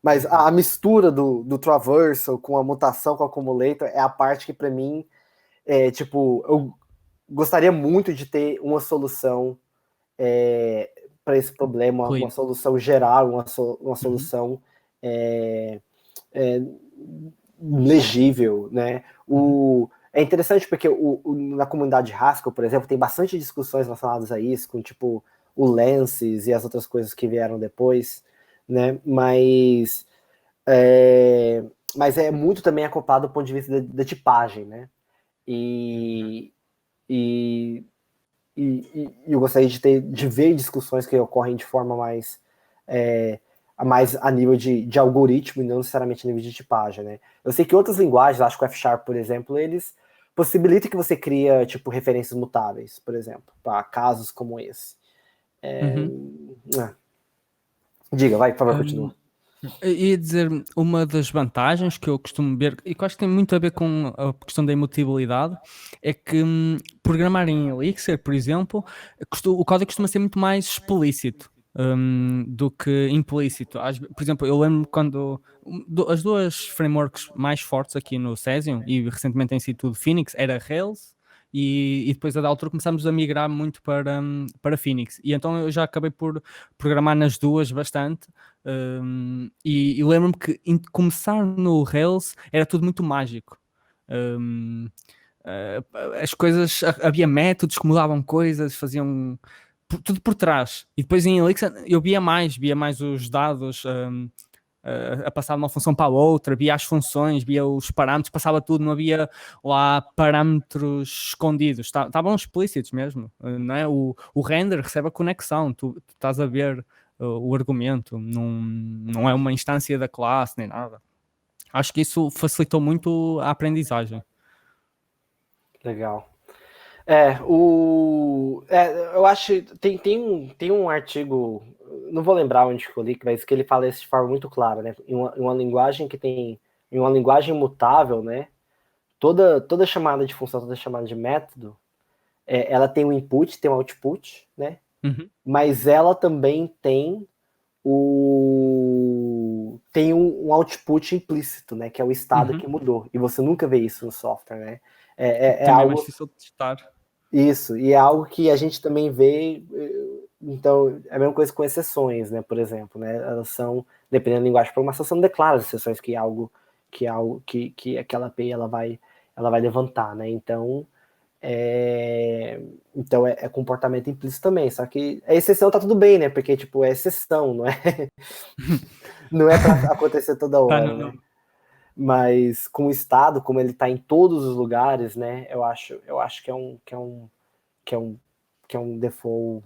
Mas a mistura do traversal com a mutação com o accumulator é a parte que, para mim, tipo, eu gostaria muito de ter uma solução para esse problema, uma solução geral, uma solução legível, né? É interessante porque na comunidade Haskell, por exemplo, tem bastante discussões relacionadas a isso, com tipo o Lances e as outras coisas que vieram depois, né? Mas é muito também acoplado do ponto de vista da tipagem, né? E eu gostaria de ver discussões que ocorrem de forma mais a nível de algoritmo e não necessariamente a nível de tipagem, né? Eu sei que outras linguagens, acho que o F#, por exemplo, eles possibilitam que você cria, tipo, referências mutáveis, por exemplo, para casos como esse. Diga, vai, por favor, continua. Ia dizer, uma das vantagens que eu costumo ver, e que eu acho que tem muito a ver com a questão da imutabilidade, é que programar em Elixir, por exemplo, o código costuma ser muito mais explícito do que implícito. Por exemplo, eu lembro quando as duas frameworks mais fortes aqui no Cesium, e recentemente tem sido tudo Phoenix, era Rails, e depois a da altura começámos a migrar muito para Phoenix. E então eu já acabei por programar nas duas bastante. E lembro-me que começar no Rails era tudo muito mágico. As coisas, havia métodos que mudavam coisas, faziam tudo por trás. E depois em Elixir eu via mais os dados a passar de uma função para a outra, via as funções, via os parâmetros, passava tudo, não havia lá parâmetros escondidos, estavam explícitos mesmo, não é? O render recebe a conexão, tu estás a ver o argumento, não é uma instância da classe nem nada. Acho que isso facilitou muito a aprendizagem. Legal. Eu acho tem um artigo, não vou lembrar onde eu li, mas que ele fala isso de forma muito clara, né? Em uma linguagem em uma linguagem mutável, né? Toda chamada de função, toda chamada de método, ela tem um input, tem um output, né? Uhum. Mas ela também tem um output implícito, né? Que é o estado que mudou. E você nunca vê isso no software, né? Também algo... é mais difícil de testar. Isso, e é algo que a gente também vê, então, é a mesma coisa com exceções, né, por exemplo, né, elas são, dependendo da linguagem de programação, são declaradas exceções que aquela API ela vai levantar, né, então é comportamento implícito também, só que a exceção tá tudo bem, né, porque, tipo, é exceção, não é para acontecer toda hora, né? Mas com o estado, como ele está em todos os lugares, né? Eu acho que é um default,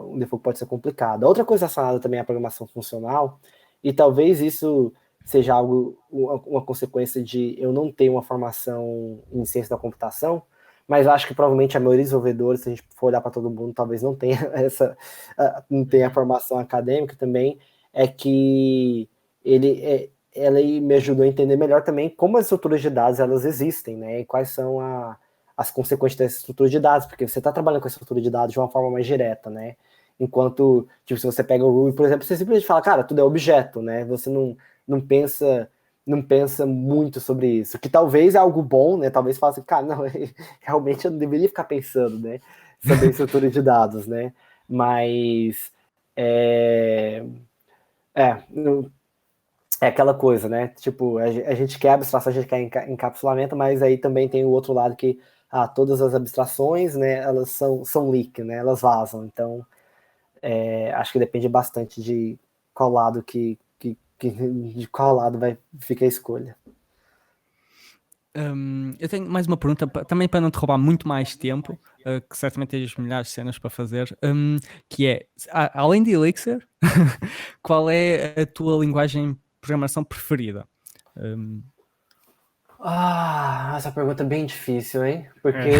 um default que pode ser complicado. Outra coisa relacionada também à programação funcional, e talvez isso seja uma consequência de eu não ter uma formação em ciência da computação, mas acho que provavelmente a maioria dos desenvolvedores, se a gente for olhar para todo mundo, talvez não tenha não tenha formação acadêmica também, é que ela me ajudou a entender melhor também como as estruturas de dados elas existem, né? E quais são as consequências dessa estrutura de dados, porque você está trabalhando com a estrutura de dados de uma forma mais direta, né? Enquanto, tipo, se você pega o Ruby, por exemplo, você simplesmente fala, cara, tudo é objeto, né? Você não pensa muito sobre isso, que talvez é algo bom, né? Talvez fale assim, cara, não, realmente eu não deveria ficar pensando, né? Sobre a estrutura de dados, né? Mas é aquela coisa, né? Tipo, a gente quer abstração, a gente quer encapsulamento, mas aí também tem o outro lado que todas as abstrações, né, elas são leak, né? Elas vazam. Então, acho que depende bastante de qual lado de qual lado fica a escolha. Eu tenho mais uma pergunta, também para não te roubar muito mais tempo, que certamente tens milhares de cenas para fazer, que é, além de Elixir, qual é a tua linguagem de programação preferida? Essa pergunta é bem difícil, hein? Porque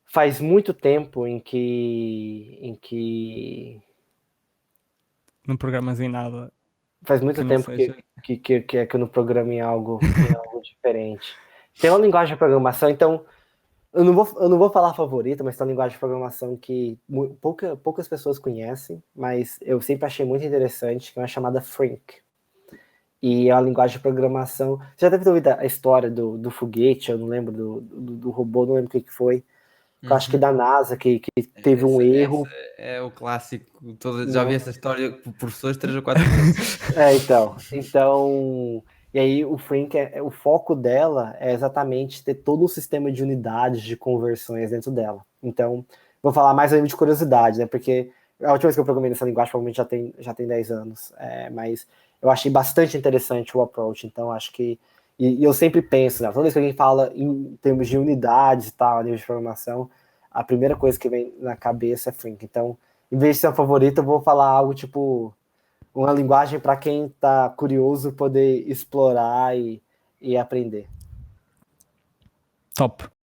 faz muito tempo em que não programas em nada. Faz muito tempo seja... que eu não programo em algo diferente. Tem uma linguagem de programação, então eu não vou falar favorita, mas tem uma linguagem de programação que poucas pessoas conhecem, mas eu sempre achei muito interessante, que é uma chamada Frink. E é uma linguagem de programação. Você já deve ter ouvido a história do foguete, eu não lembro do robô, não lembro o que foi. Eu acho que da NASA, que teve um erro. É o clássico. Já vi essa história por professores 3 ou 4 vezes. Então. E aí o Frink, o foco dela é exatamente ter todo um sistema de unidades, de conversões dentro dela. Então, vou falar mais ainda de curiosidade, né? Porque a última vez que eu programei nessa linguagem provavelmente já tem 10 anos. Mas eu achei bastante interessante o approach. Então, acho que. E eu sempre penso, né? Toda vez que alguém fala em termos de unidades e tal, nível de programação, a primeira coisa que vem na cabeça é Frink. Então, em vez de ser a favorita, eu vou falar algo tipo uma linguagem para quem está curioso poder explorar e aprender. Top.